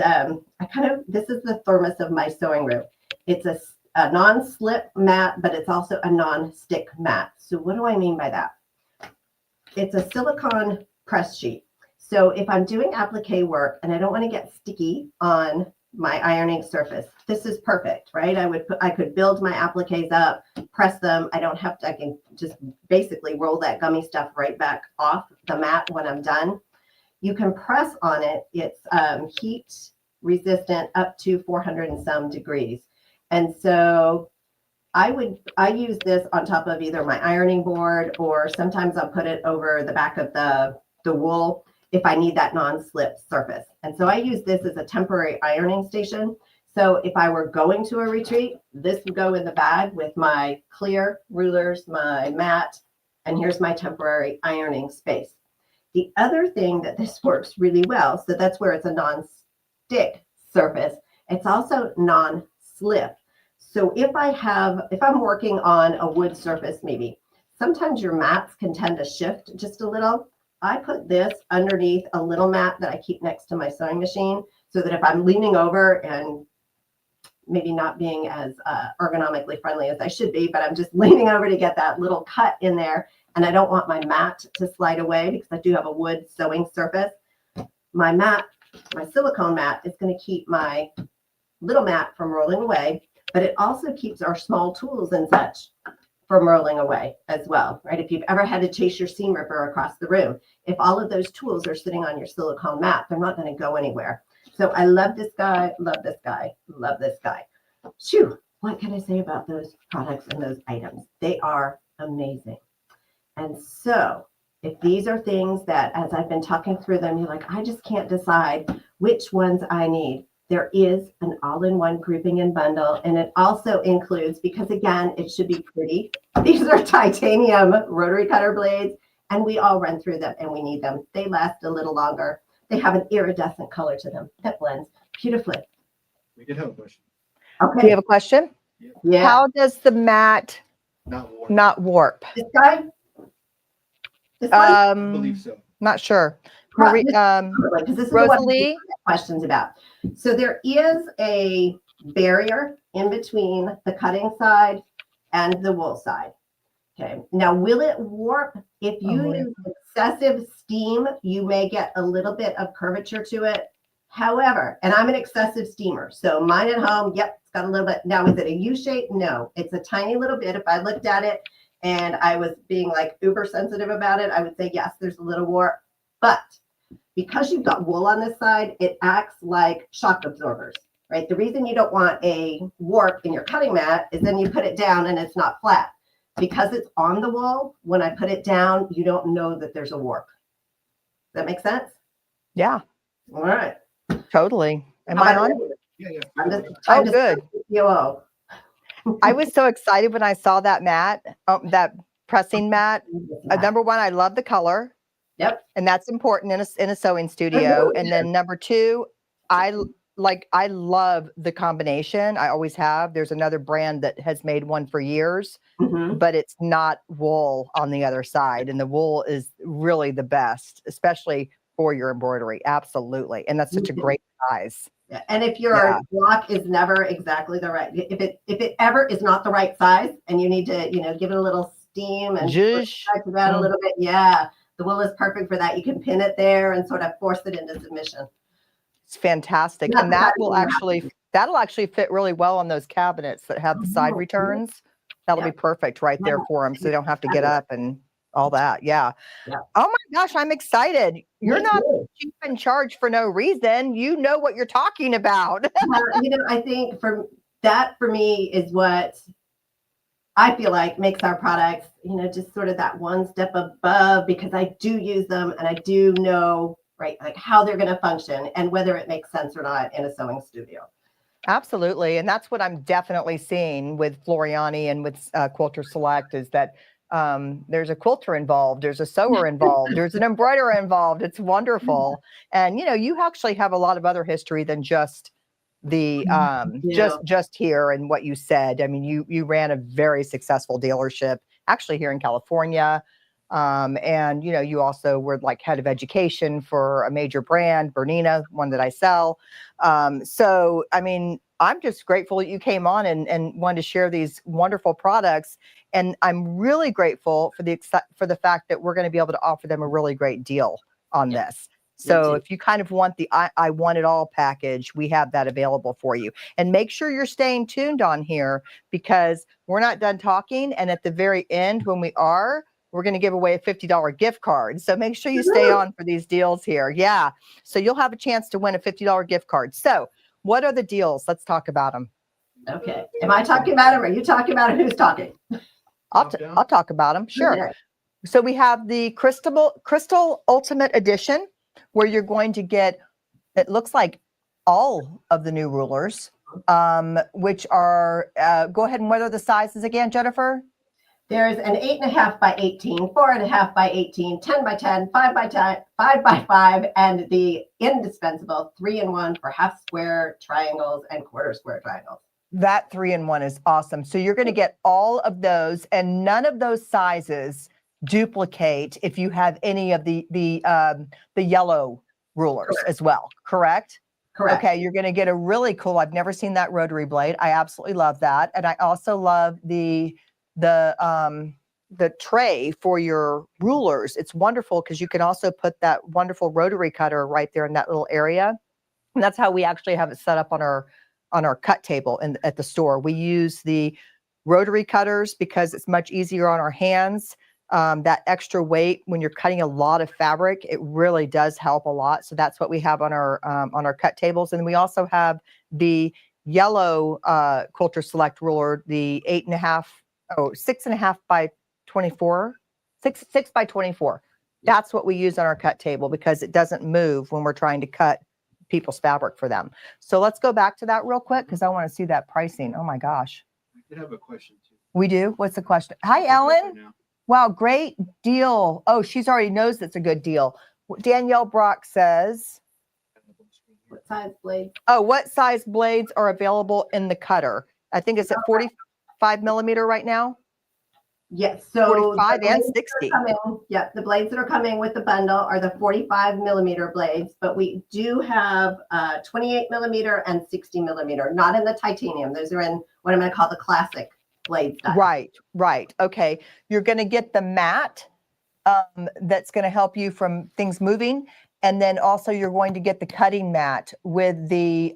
Speaker 3: this is the thermos of my sewing room. It's a non-slip mat, but it's also a non-stick mat. So what do I mean by that? It's a silicone press sheet. So if I'm doing applique work and I don't want to get sticky on my ironing surface, this is perfect, right? I could build my appliques up, press them. I can just basically roll that gummy stuff right back off the mat when I'm done. You can press on it. It's heat resistant up to 400 and some degrees. And so I use this on top of either my ironing board, or sometimes I'll put it over the back of the wool if I need that non-slip surface. And so I use this as a temporary ironing station. So if I were going to a retreat, this would go in the bag with my clear rulers, my mat, and here's my temporary ironing space. The other thing that this works really well, so that's where it's a non-stick surface, it's also non-slip. So if I'm working on a wood surface, maybe sometimes your mats can tend to shift just a little. I put this underneath a little mat that I keep next to my sewing machine, so that if I'm leaning over and maybe not being as ergonomically friendly as I should be, but I'm just leaning over to get that little cut in there, and I don't want my mat to slide away because I do have a wood sewing surface. My silicone mat is going to keep my little mat from rolling away, but it also keeps our small tools and such from rolling away as well, right? If you've ever had to chase your seam ripper across the room, if all of those tools are sitting on your silicone mat, they're not going to go anywhere. So I love this guy, love this guy, love this guy. Phew, what can I say about those products and those items? They are amazing. And so if these are things that, as I've been talking through them, you're like, I just can't decide which ones I need, there is an all-in-one grouping and bundle. And it also includes, because again, it should be pretty, these are titanium rotary cutter blades, and we all run through them and we need them. They last a little longer. They have an iridescent color to them that blends beautifully.
Speaker 2: We could help, Bush.
Speaker 1: Do you
Speaker 3: Okay.
Speaker 1: have a question?
Speaker 3: Yeah.
Speaker 1: How does the mat not warp?
Speaker 3: This guy? This one?
Speaker 2: I believe so.
Speaker 1: Not sure.
Speaker 3: Because
Speaker 1: Marie,
Speaker 3: this is the one
Speaker 1: Rosalie?
Speaker 3: I get questions about. So there is a barrier in between the cutting side and the wool side. Okay. Now, will it warp? If you use excessive steam, you may get a little bit of curvature to it. However, and I'm an excessive steamer, so mine at home, yep, it's got a little bit. Now, is it a U shape? No, it's a tiny little bit. If I looked at it and I was being like uber sensitive about it, I would say, yes, there's a little warp. But because you've got wool on this side, it acts like shock absorbers, right? The reason you don't want a warp in your cutting mat is then you put it down and it's not flat. Because it's on the wool, when I put it down, you don't know that there's a warp. Does that make sense?
Speaker 1: Yeah.
Speaker 3: All right.
Speaker 1: Totally. Am I on?
Speaker 2: Yeah.
Speaker 3: I'm just
Speaker 1: Oh, good.
Speaker 3: COO.
Speaker 1: I was so excited when I saw that mat, that pressing mat. Number one, I love the color.
Speaker 3: Yep.
Speaker 1: And that's important in a sewing studio. And then number two, I love the combination. I always have. There's another brand that has made one for years, but it's not wool on the other side. And the wool is really the best, especially for your embroidery. Absolutely. And that's such a great size.
Speaker 3: Yeah. And if your block is never exactly the right, if it ever is not the right size and you need to, give it a little steam and stretch it out a little bit. Yeah. The wool is perfect for that. You can pin it there and sort of force it into submission.
Speaker 1: It's fantastic. And that'll actually fit really well on those cabinets that have the side returns. That'll be perfect right there for them. So they don't have to get up and all that. Yeah. Oh my gosh, I'm excited. You're not chief in charge for no reason. You know what you're talking about.
Speaker 3: I think for me is what I feel like makes our products, just sort of that one step above, because I do use them and I do know, right, like how they're going to function and whether it makes sense or not in a sewing studio.
Speaker 1: Absolutely. And that's what I'm definitely seeing with Floriani and with Quilter Select is that there's a quilter involved, there's a sewer involved, there's an embroiderer involved. It's wonderful. And, you actually have a lot of other history than just the just here and what you said. I mean, you ran a very successful dealership actually here in California. And you also were like head of education for a major brand, Bernina, one that I sell. So I mean, I'm just grateful that you came on and wanted to share these wonderful products. And I'm really grateful for the fact that we're going to be able to offer them a really great deal on this. So if you kind of want the I want it all package, we have that available for you. And make sure you're staying tuned on here because we're not done talking. And at the very end, when we're going to give away a $50 gift card. So make sure you stay on for these deals here. Yeah. So you'll have a chance to win a $50 gift card. So what are the deals? Let's talk about them.
Speaker 3: Okay. Am I talking about them? Or are you talking about it? Who's talking?
Speaker 1: I'll talk about them. Sure. Okay. So we have the Crystal Ultimate Edition, where you're going to get, it looks like all of the new rulers, which are, go ahead and what are the sizes again, Jennifer?
Speaker 3: There's an 8.5 by 18, 4.5 by 18, 10 by 10, 5 by 10, 5 by 5, and the indispensable 3-in-1 for half square triangles and quarter square triangles.
Speaker 1: That 3-in-1 is awesome. So you're going to get all of those, and none of those sizes duplicate if you have any of the yellow rulers as well. Correct?
Speaker 3: Correct.
Speaker 1: Okay, you're going to get a really cool. I've never seen that rotary blade. I absolutely love that, and I also love the tray for your rulers. It's wonderful because you can also put that wonderful rotary cutter right there in that little area, and that's how we actually have it set up on our cut table at the store. We use the rotary cutters because it's much easier on our hands. That extra weight when you're cutting a lot of fabric, it really does help a lot. So that's what we have on our cut tables. And we also have the yellow Quilter Select ruler, the 6.5 by 24, 6 by 24. That's what we use on our cut table because it doesn't move when we're trying to cut people's fabric for them. So let's go back to that real quick because I want to see that pricing. Oh my gosh.
Speaker 2: I did have a question too.
Speaker 1: We do? What's the question? Hi, Ellen. Wow, great deal. Oh, she's already knows it's a good deal. Danielle Brock says,
Speaker 3: What size blades?
Speaker 1: Oh, what size blades are available in the cutter? I think it's at 45 millimeter right now.
Speaker 3: Yes, so
Speaker 1: 45
Speaker 3: the
Speaker 1: and
Speaker 3: blades that
Speaker 1: 60.
Speaker 3: are coming, the blades that are coming with the bundle are the 45 millimeter blades, but we do have 28 millimeter and 60 millimeter, not in the titanium. Those are in what I'm going to call the classic blade style.
Speaker 1: Right. Okay. You're going to get the mat that's going to help you from things moving. And then also you're going to get the cutting mat with the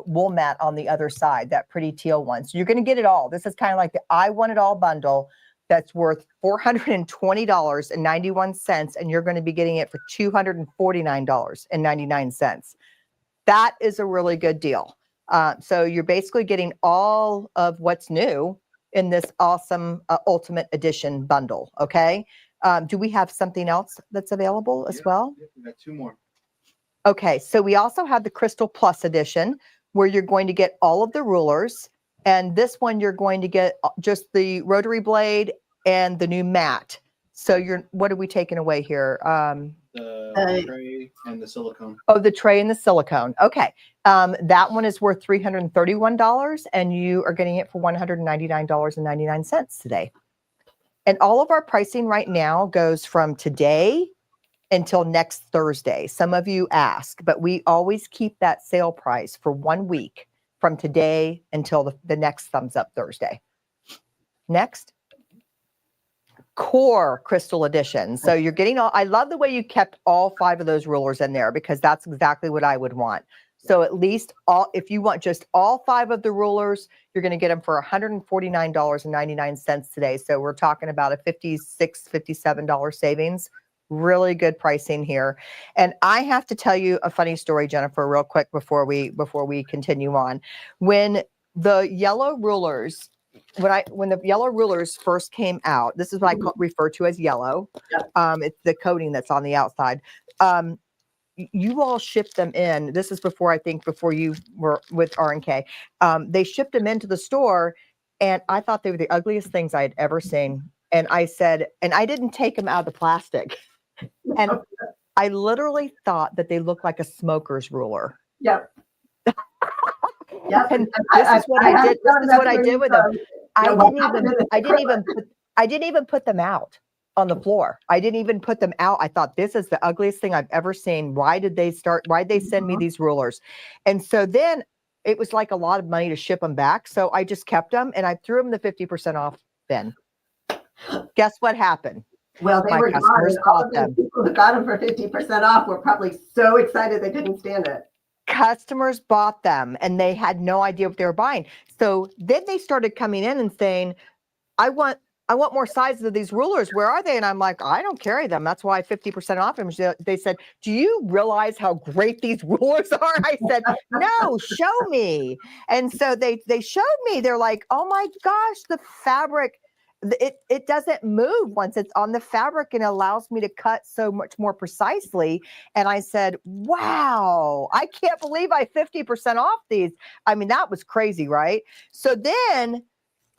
Speaker 1: wool mat on the other side, that pretty teal one. So you're going to get it all. This is kind of like the I Want It All bundle that's worth $420.91, and you're going to be getting it for $249.99. That is a really good deal. So you're basically getting all of what's new in this awesome Ultimate Edition bundle. Okay. Do we have something else that's available as well?
Speaker 2: Yeah, we got 2 more.
Speaker 1: Okay, so we also have the Crystal Plus edition where you're going to get all of the rulers. And this one, you're going to get just the rotary blade and the new mat. So what are we taking away here?
Speaker 2: The tray and the silicone.
Speaker 1: Oh, the tray and the silicone. Okay. That one is worth $331 and you are getting it for $199.99 today. And all of our pricing right now goes from today until next Thursday. Some of you ask, but we always keep that sale price for 1 week from today until the next Thumbs Up Thursday. Next. Core Crystal Edition. So you're getting I love the way you kept all 5 of those rulers in there because that's exactly what I would want. So at least if you want just all 5 of the rulers, you're going to get them for $149.99 today. So we're talking about a $56, $57 savings. Really good pricing here. And I have to tell you a funny story, Jennifer, real quick before we continue on. When the yellow rulers, when the yellow rulers first came out, this is what I refer to as yellow. It's the coating that's on the outside. You all shipped them in. This is before you were with R&K. They shipped them into the store, and I thought they were the ugliest things I had ever seen. And I said, and I didn't take them out of the plastic. And I literally thought that they looked like a smoker's ruler.
Speaker 3: Yep.
Speaker 1: And this is what I did. This is what I did with them. I didn't even put them out on the floor. I didn't even put them out. I thought this is the ugliest thing I've ever seen. Why'd they send me these rulers? And so then it was like a lot of money to ship them back. So I just kept them and I threw them the 50% off bin. Guess what happened?
Speaker 3: Well, they were gone. All of the people who got them for 50% off were probably so excited they couldn't stand it.
Speaker 1: Customers bought them and they had no idea what they were buying. So then they started coming in and saying, I want more sizes of these rulers. Where are they? And I'm like, I don't carry them. That's why 50% off them. They said, do you realize how great these rulers are? I said, no, show me. And so they showed me. They're like, oh my gosh, the fabric. It doesn't move once it's on the fabric and allows me to cut so much more precisely. And I said, wow, I can't believe I 50% off these. I mean, that was crazy, right? So then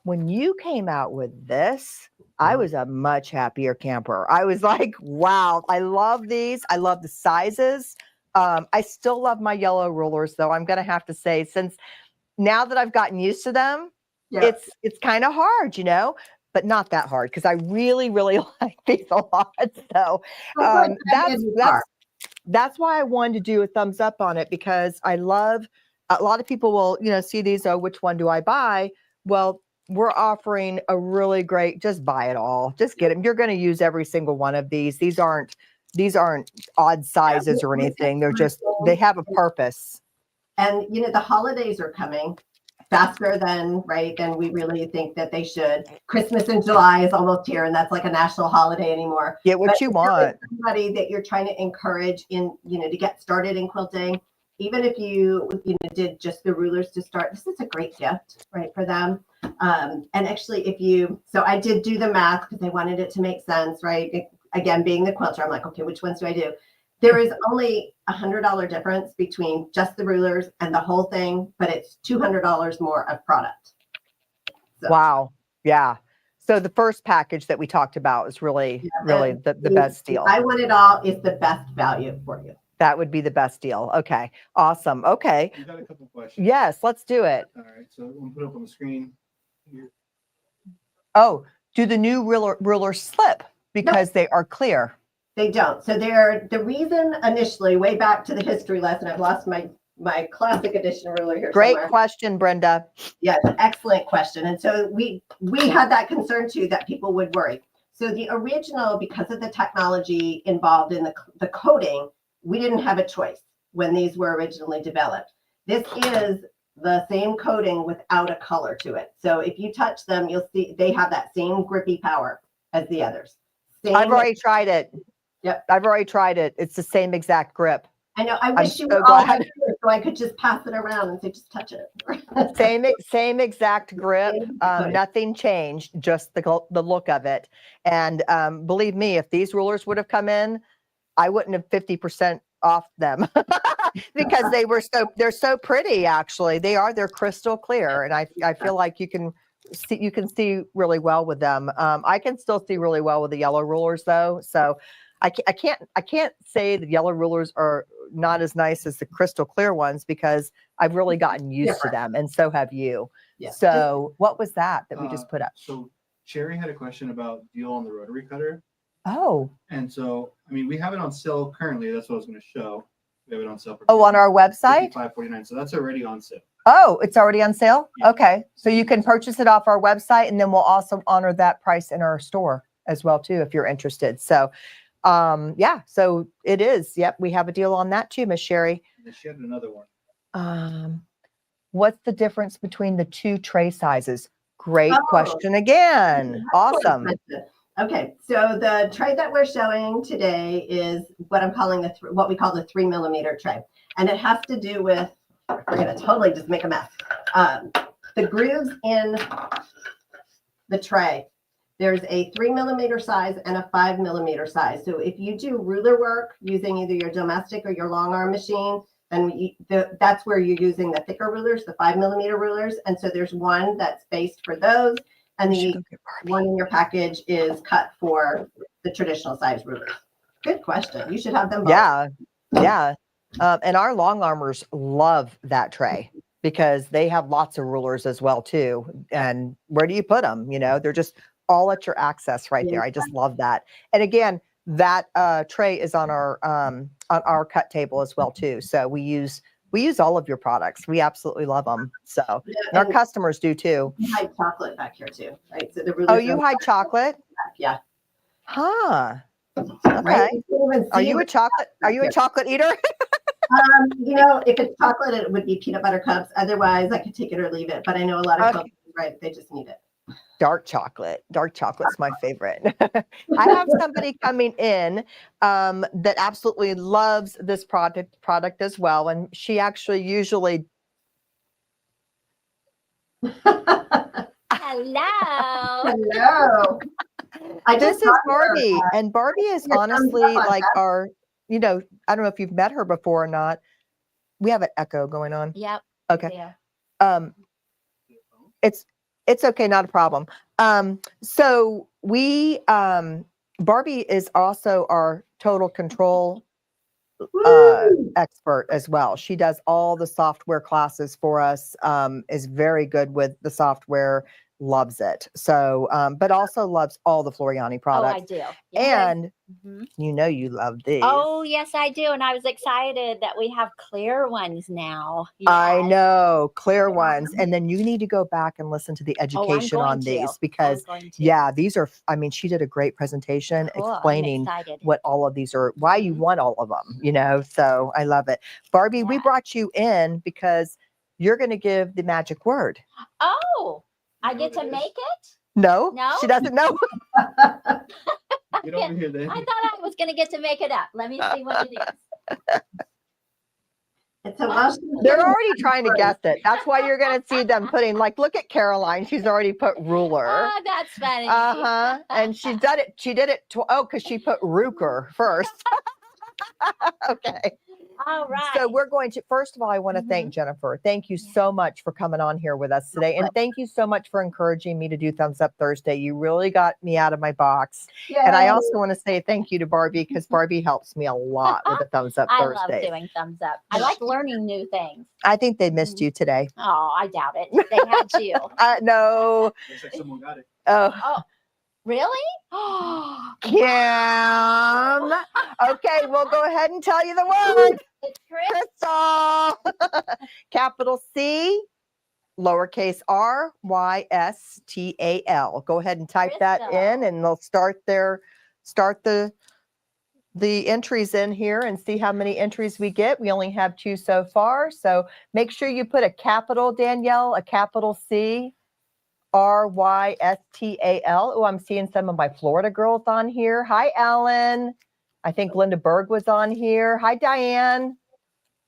Speaker 1: when you came out with this, I was a much happier camper. I was like, wow, I love these. I love the sizes. I still love my yellow rulers, though. I'm going to have to say, since now that I've gotten used to them, it's kind of hard, but not that hard because I really, really like these a lot. So that's why I wanted to do a thumbs up on it, because I love, a lot of people will, see these, which one do I buy? Well, we're offering a really great, just buy it all. Just get them. You're going to use every single one of these. These aren't odd sizes or anything. They're just, they have a purpose.
Speaker 3: And, the holidays are coming faster than we really think that they should. Christmas in July is almost here, and that's like a national holiday anymore.
Speaker 1: Get what you want.
Speaker 3: Somebody that you're trying to encourage to get started in quilting, even if you did just the rulers to start, this is a great gift, right, for them. And actually, so I did do the math because I wanted it to make sense, right? Again, being the quilter, I'm like, okay, which ones do I do? There is only $100 difference between just the rulers and the whole thing, but it's $200 more of product. So.
Speaker 1: Wow. Yeah. So the first package that we talked about is really the best deal.
Speaker 3: I Want It All is the best value for you.
Speaker 1: That would be the best deal. Okay. Awesome. Okay.
Speaker 2: You got a couple questions.
Speaker 1: Yes, let's do it.
Speaker 2: All right. So we'll put up on the screen. Here.
Speaker 1: Oh, do the new rulers slip because they are clear?
Speaker 3: They don't. So they're the reason initially, way back to the history lesson, I've lost my classic edition ruler here.
Speaker 1: Great
Speaker 3: somewhere.
Speaker 1: question, Brenda.
Speaker 3: Yes, excellent question. And so we had that concern too, that people would worry. So the original, because of the technology involved in the coating, we didn't have a choice when these were originally developed. This is the same coating without a color to it. So if you touch them, you'll see they have that same grippy power as the others.
Speaker 1: I've already tried it.
Speaker 3: Yep.
Speaker 1: I've already tried it. It's the same exact grip.
Speaker 3: I know. I wish you
Speaker 1: so
Speaker 3: were all
Speaker 1: glad.
Speaker 3: here so I could just pass it around and say, just touch it.
Speaker 1: Same exact grip. Nothing changed, just the look of it. And believe me, if these rulers would have come in, I wouldn't have 50% off them because they're so pretty. Actually, they're crystal clear, and I feel like you can see really well with them. I can still see really well with the yellow rulers though, so I can't say the yellow rulers are not as nice as the crystal clear ones because I've really gotten used to them, and so have you.
Speaker 3: Yeah.
Speaker 1: So what was that we just put up?
Speaker 2: So Sherry had a question about deal on the rotary cutter.
Speaker 1: Oh.
Speaker 2: And so, I mean, we have it on sale currently. That's what I was going to show. We have it on sale for
Speaker 1: on our website?
Speaker 2: $55.49. So that's already on sale.
Speaker 1: Oh, it's already on sale?
Speaker 2: Yeah.
Speaker 1: Okay. So you can purchase it off our website, and then we'll also honor that price in our store as well too, if you're interested. So yeah, so it is. Yep, we have a deal on that too, Miss Sherry.
Speaker 2: And she had another one.
Speaker 1: What's the difference between the two tray sizes? Great question again. Awesome.
Speaker 3: Okay, so the tray that we're showing today is what I'm calling what we call the 3 millimeter tray, and it has to do with, we're going to totally just make a mess. The grooves in the tray. There's a 3 millimeter size and a 5 millimeter size. So if you do ruler work using either your domestic or your long arm machine, then that's where you're using the thicker rulers, the 5 millimeter rulers. And so there's one that's based for those, and the one in your package is cut for the traditional size rulers. Good question. You should have them both.
Speaker 1: Yeah. And our long armors love that tray because they have lots of rulers as well too. And where do you put them? You know, they're just all at your access right there. I just love that. And again, that tray is on our cut table as well too. So we use all of your products. We absolutely love them. So and our customers do too.
Speaker 3: You hide chocolate back here too, right? So the
Speaker 1: you hide chocolate?
Speaker 3: Yeah.
Speaker 1: Huh. Okay.
Speaker 3: Right?
Speaker 1: Are you a chocolate eater?
Speaker 3: You know, if it's chocolate, it would be peanut butter cups. Otherwise, I could take it or leave it. But I know a lot of folks, right? They just need it.
Speaker 1: Dark chocolate. Dark chocolate's my favorite. I have somebody coming in that absolutely loves this product as well, and she actually usually.
Speaker 3: Hello.
Speaker 1: This is Barbie, and Barbie is honestly like our. You know, I don't know if you've met her before or not. We have an echo going on.
Speaker 4: Yep.
Speaker 1: Okay. Yeah. It's okay, not a problem. So we Barbie is also our total control expert as well. She does all the software classes for us, is very good with the software, loves it. So, but also loves all the Floriani products.
Speaker 4: Oh, I do.
Speaker 1: Yeah. And you know you love these.
Speaker 4: Oh, yes, I do. And I was excited that we have clear ones now. Yes.
Speaker 1: I know, clear ones. And then you need to go back and listen to the education on these because, yeah, these are, I mean, she did a great presentation explaining what all of these are, why you want all of them, you know, so I love it. Barbie, we brought you in because you're going to give the magic word.
Speaker 4: Oh, I get to make it?
Speaker 1: No, she doesn't know.
Speaker 2: Get over here, then.
Speaker 4: I thought I was going to get to make it up. Let me see what it is.
Speaker 1: They're already trying to guess it. That's why you're going to see them putting, like, look at Caroline. She's already put ruler.
Speaker 4: Oh, that's funny.
Speaker 1: And she did it. She did it. Because she put Ruker first. Okay.
Speaker 4: All right.
Speaker 1: So we're going to, first of all, I want to thank Jennifer. Thank you so much for coming on here with us today. And thank you so much for encouraging me to do Thumbs Up Thursday. You really got me out of my box. And I also want to say thank you to Barbie because Barbie helps me a lot with the Thumbs Up
Speaker 4: I
Speaker 1: Thursday.
Speaker 4: love doing Thumbs Up. I like learning new things.
Speaker 1: I think they missed you today.
Speaker 4: Oh, I doubt it. They had you.
Speaker 1: No.
Speaker 2: Looks like someone got it.
Speaker 1: Oh,
Speaker 4: Really? Oh,
Speaker 1: Kim. Okay, we'll go ahead and tell you the word.
Speaker 4: it's Chris.
Speaker 1: Crystal. Capital C, lowercase r, y, s, t, a, l. Go ahead and type that in
Speaker 4: Crystal.
Speaker 1: and they'll start the entries in here and see how many entries we get. We only have 2 so far. So make sure you put a capital, Danielle, a capital C, R-Y-S-T-A-L. Oh, I'm seeing some of my Florida girls on here. Hi, Ellen. I think Linda Berg was on here. Hi, Diane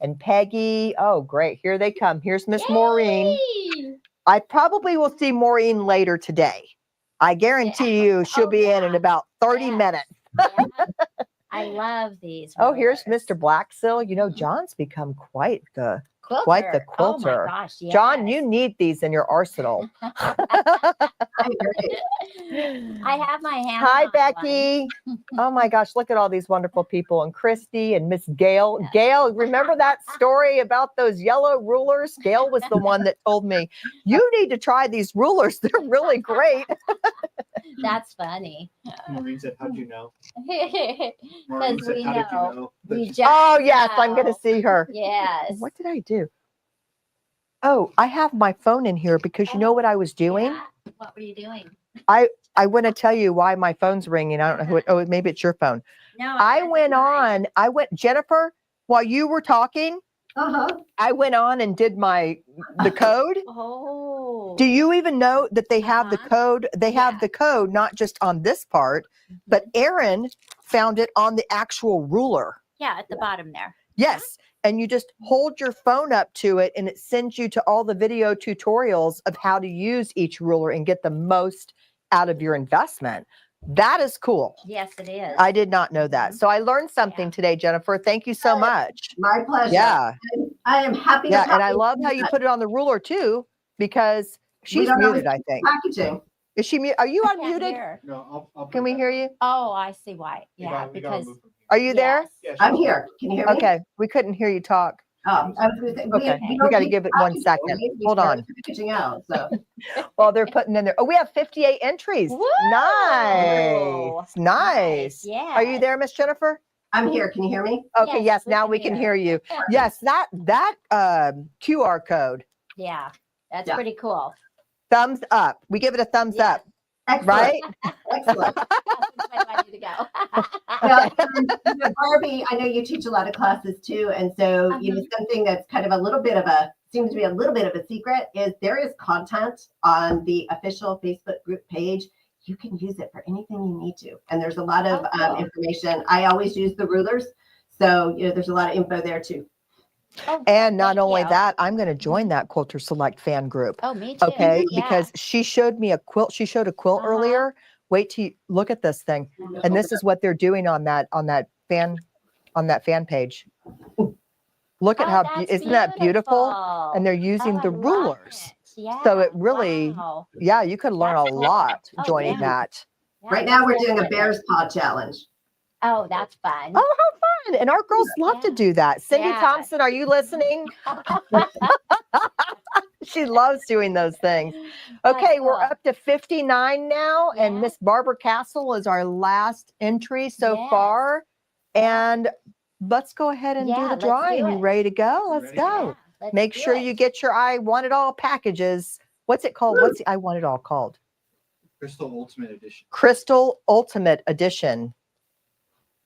Speaker 1: and Peggy. Oh, great. Here they come. Here's Miss Maureen.
Speaker 4: Yay!
Speaker 1: I probably will see Maureen later today. I guarantee you she'll be in about 30 minutes.
Speaker 4: Yeah. I love these.
Speaker 1: Oh, here's
Speaker 4: rulers.
Speaker 1: Mr. Blacksill. You know, John's become quite the
Speaker 4: Quilter. Oh my
Speaker 1: quilter.
Speaker 4: gosh, yes.
Speaker 1: John, you need these in your arsenal.
Speaker 4: I have my hand.
Speaker 1: Hi,
Speaker 4: on
Speaker 1: Becky. Oh my gosh, look at all these wonderful people. And Christy and Miss Gail.
Speaker 4: Yes.
Speaker 1: Gail, remember that story about those yellow rulers? Gail was the one that told me, you need to try these rulers. They're really great.
Speaker 4: That's funny.
Speaker 2: Maureen said, how'd you know?
Speaker 4: Because
Speaker 2: Maureen said,
Speaker 4: we
Speaker 2: how did you
Speaker 4: know.
Speaker 2: know?
Speaker 4: We just
Speaker 1: Oh, yes, I'm going
Speaker 4: know.
Speaker 1: to see her.
Speaker 4: Yes.
Speaker 1: What did I do? Oh, I have my phone in here because you know what I was doing?
Speaker 4: Yeah. What were you doing?
Speaker 1: I want to tell you why my phone's ringing. I don't know who it, oh, maybe it's your phone.
Speaker 4: No,
Speaker 1: I went, Jennifer, while you were talking,
Speaker 3: Uh-huh.
Speaker 1: I went on and did the code.
Speaker 4: Oh.
Speaker 1: Do you even know that they have the
Speaker 4: Uh-huh.
Speaker 1: code? They have
Speaker 4: Yeah.
Speaker 1: the code, not just on this part, but Erin found it on the actual ruler.
Speaker 4: Yeah, at the bottom there.
Speaker 1: Yes. And you just hold your phone up to it and it sends you to all the video tutorials of how to use each ruler and get the most out of your investment. That is cool.
Speaker 4: Yes, it is.
Speaker 1: I did not know that. So I learned something today, Jennifer. Thank you so much.
Speaker 3: My pleasure.
Speaker 1: Yeah.
Speaker 3: And I am happy.
Speaker 1: Yeah.
Speaker 3: to
Speaker 1: And I
Speaker 3: have
Speaker 1: love
Speaker 3: you
Speaker 1: how
Speaker 3: do
Speaker 1: you
Speaker 3: that.
Speaker 1: put it on the ruler too, because she's
Speaker 3: don't always
Speaker 1: muted, I think.
Speaker 3: Packaging.
Speaker 1: Is she mute? Are you
Speaker 4: I can't
Speaker 1: unmuted?
Speaker 4: hear.
Speaker 2: No, I'll
Speaker 1: Can we hear you?
Speaker 4: Oh, I see why.
Speaker 2: We
Speaker 4: Yeah,
Speaker 2: gotta
Speaker 4: because
Speaker 2: move from here.
Speaker 1: Are you there?
Speaker 4: yes.
Speaker 2: Yeah,
Speaker 3: I'm here. Can you hear me?
Speaker 1: Okay. We couldn't hear you talk.
Speaker 3: Oh, I was going to say,
Speaker 1: Okay.
Speaker 3: we
Speaker 1: We got to
Speaker 3: don't
Speaker 1: give it
Speaker 3: keep
Speaker 1: 1
Speaker 3: packaging.
Speaker 1: second.
Speaker 3: We
Speaker 1: Hold
Speaker 3: start
Speaker 1: on.
Speaker 3: Packaging out. So
Speaker 1: While they're putting in there. Oh, we have 58 entries.
Speaker 4: Woo!
Speaker 1: Nice. Nice.
Speaker 4: Yeah.
Speaker 1: Are you there, Miss Jennifer?
Speaker 3: I'm here. Can you hear me?
Speaker 1: Okay.
Speaker 4: Yes,
Speaker 1: Yes.
Speaker 4: we
Speaker 1: Now
Speaker 4: can
Speaker 1: we can
Speaker 4: hear.
Speaker 1: hear you. Yes. That QR code.
Speaker 4: Yeah, that's
Speaker 3: Yeah.
Speaker 4: pretty cool.
Speaker 1: Thumbs up. We give it a thumbs
Speaker 4: Yes.
Speaker 1: up,
Speaker 3: Excellent.
Speaker 1: right?
Speaker 3: Excellent.
Speaker 4: That's the way I need to go.
Speaker 3: Well, Barbie, I know you teach a lot of classes too, and so something that's kind of seems to be a little bit of a secret is there is content on the official Facebook group page. You can use it for anything you need to, and there's a lot of
Speaker 4: cool.
Speaker 3: information. I always use the rulers, so there's a lot of info there too.
Speaker 4: Oh,
Speaker 1: And not
Speaker 4: thank
Speaker 1: only
Speaker 4: you.
Speaker 1: that, I'm going to join that Quilter Select fan group.
Speaker 4: Oh, me too.
Speaker 1: Okay.
Speaker 4: Yeah.
Speaker 1: Because she showed me a quilt. She showed a quilt
Speaker 4: Uh-huh.
Speaker 1: earlier. Wait till you look at this thing. And this is what they're doing on that fan page. Look at
Speaker 4: Oh,
Speaker 1: how,
Speaker 4: that's
Speaker 1: isn't that beautiful? And they're using
Speaker 4: Oh,
Speaker 1: the
Speaker 4: I love
Speaker 1: rulers.
Speaker 4: it. Yeah.
Speaker 1: So it really,
Speaker 4: Wow.
Speaker 1: yeah, you could learn
Speaker 4: That's
Speaker 1: a
Speaker 4: cool.
Speaker 1: lot
Speaker 4: Oh,
Speaker 1: joining
Speaker 4: yeah.
Speaker 1: that.
Speaker 4: Yeah,
Speaker 3: Right now, we're
Speaker 4: that's
Speaker 3: doing a
Speaker 4: definitely-
Speaker 3: bear's paw challenge.
Speaker 4: Oh, that's fun.
Speaker 1: Oh, how fun. And our girls love to
Speaker 4: Yeah.
Speaker 1: do that. Cindy
Speaker 4: Yeah.
Speaker 1: Thompson, are you listening? She loves doing those things. Okay, we're
Speaker 4: cool.
Speaker 1: up to 59 now, and
Speaker 4: Yeah.
Speaker 1: Miss Barbara Castle is our last entry so
Speaker 4: Yes.
Speaker 1: far. And let's go ahead and do
Speaker 4: Yeah,
Speaker 1: the
Speaker 4: let's do
Speaker 1: drawing. You
Speaker 4: it.
Speaker 1: ready to go? Let's
Speaker 2: Ready.
Speaker 1: go.
Speaker 4: Yeah, let's
Speaker 1: Make
Speaker 4: do
Speaker 1: sure
Speaker 4: it.
Speaker 1: you get your I Want It All packages. What's it called? What's the I Want It All called?
Speaker 2: Crystal Ultimate Edition.
Speaker 1: Crystal Ultimate Edition.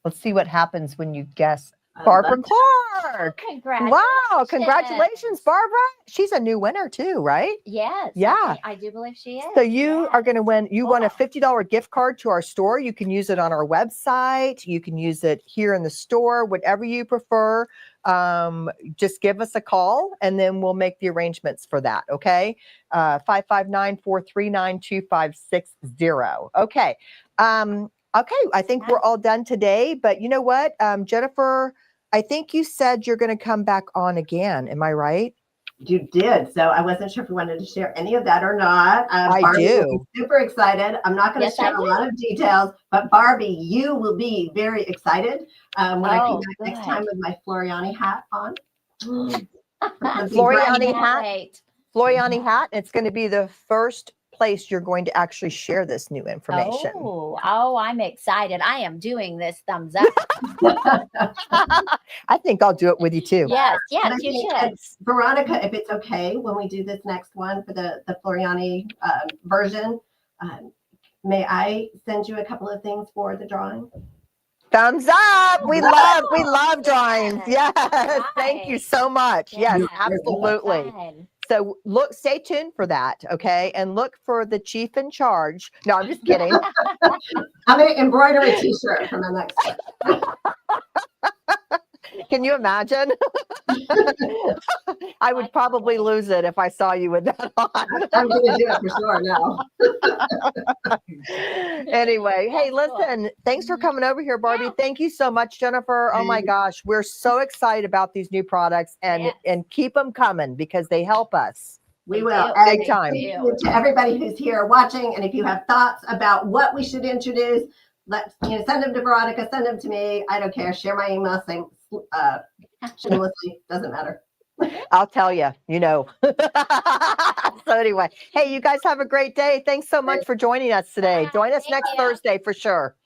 Speaker 1: Let's see what happens when you guess. Barbara Clark.
Speaker 4: Congratulations.
Speaker 1: Wow, congratulations, Barbara. She's a new winner too, right?
Speaker 4: Yes.
Speaker 1: Yeah.
Speaker 4: I do believe she is.
Speaker 1: So you are
Speaker 4: yes.
Speaker 1: going to win. You won a
Speaker 4: Cool.
Speaker 1: $50 gift card to our store. You can use it on our website. You can use it here in the store, whatever you prefer. Just give us a call and then we'll make the arrangements for that. Okay. 559-439-2560. Okay. Okay. I think we're all done today, but you know what? Jennifer I think you said you're going to come back on again. Am I right?
Speaker 3: You did. So I wasn't sure if you wanted to share any of that or not.
Speaker 1: I
Speaker 3: Barbie will
Speaker 1: do.
Speaker 3: be super excited. I'm not going to
Speaker 4: Yes, I
Speaker 3: share a lot of details, but Barbie, you will be very excited when I come
Speaker 4: Oh,
Speaker 3: back next
Speaker 4: good.
Speaker 3: time with my Floriani hat on.
Speaker 1: Floriani
Speaker 4: Can't
Speaker 1: hat.
Speaker 4: wait.
Speaker 1: Floriani hat. It's going to be the first place you're going to actually share this new information.
Speaker 4: Oh, I'm excited. I am doing this thumbs up.
Speaker 1: I think I'll do it with you too.
Speaker 4: Yes,
Speaker 3: And I
Speaker 4: yes, you
Speaker 3: think,
Speaker 4: should.
Speaker 3: Veronica, if it's okay, when we do this next one for the Floriani version, may I send you a couple of things for the drawing?
Speaker 1: Thumbs up. We love drawings. Yes. Thank you
Speaker 4: Right.
Speaker 1: so much. Yes,
Speaker 3: You're very
Speaker 1: absolutely.
Speaker 4: Fun.
Speaker 1: So stay tuned for that. Okay. And look for the chief in charge. No, I'm just kidding.
Speaker 3: I'm going to embroider a t-shirt for my next one.
Speaker 1: Can you imagine? I would probably lose it if I saw you with that on.
Speaker 3: I'm going to do it for sure now.
Speaker 1: Anyway, hey,
Speaker 4: That's cool.
Speaker 1: listen, thanks for coming over here, Barbie.
Speaker 4: Yeah.
Speaker 1: Thank you so much, Jennifer. Oh my gosh, we're so excited about these new products
Speaker 4: Yes.
Speaker 1: and keep them coming because they help us.
Speaker 3: We
Speaker 4: They
Speaker 3: will.
Speaker 4: do.
Speaker 3: And
Speaker 1: Big time.
Speaker 3: thank you to everybody who's here watching. And if you have thoughts about what we should introduce, send them to Veronica, send them to me. I don't care. Share my email, same shamelessly, doesn't matter.
Speaker 1: I'll tell you, So anyway, hey, you guys have a great day. Thanks so much for joining us today.
Speaker 4: Bye.
Speaker 1: Join us
Speaker 4: Thank
Speaker 1: next
Speaker 4: you.
Speaker 1: Thursday for sure.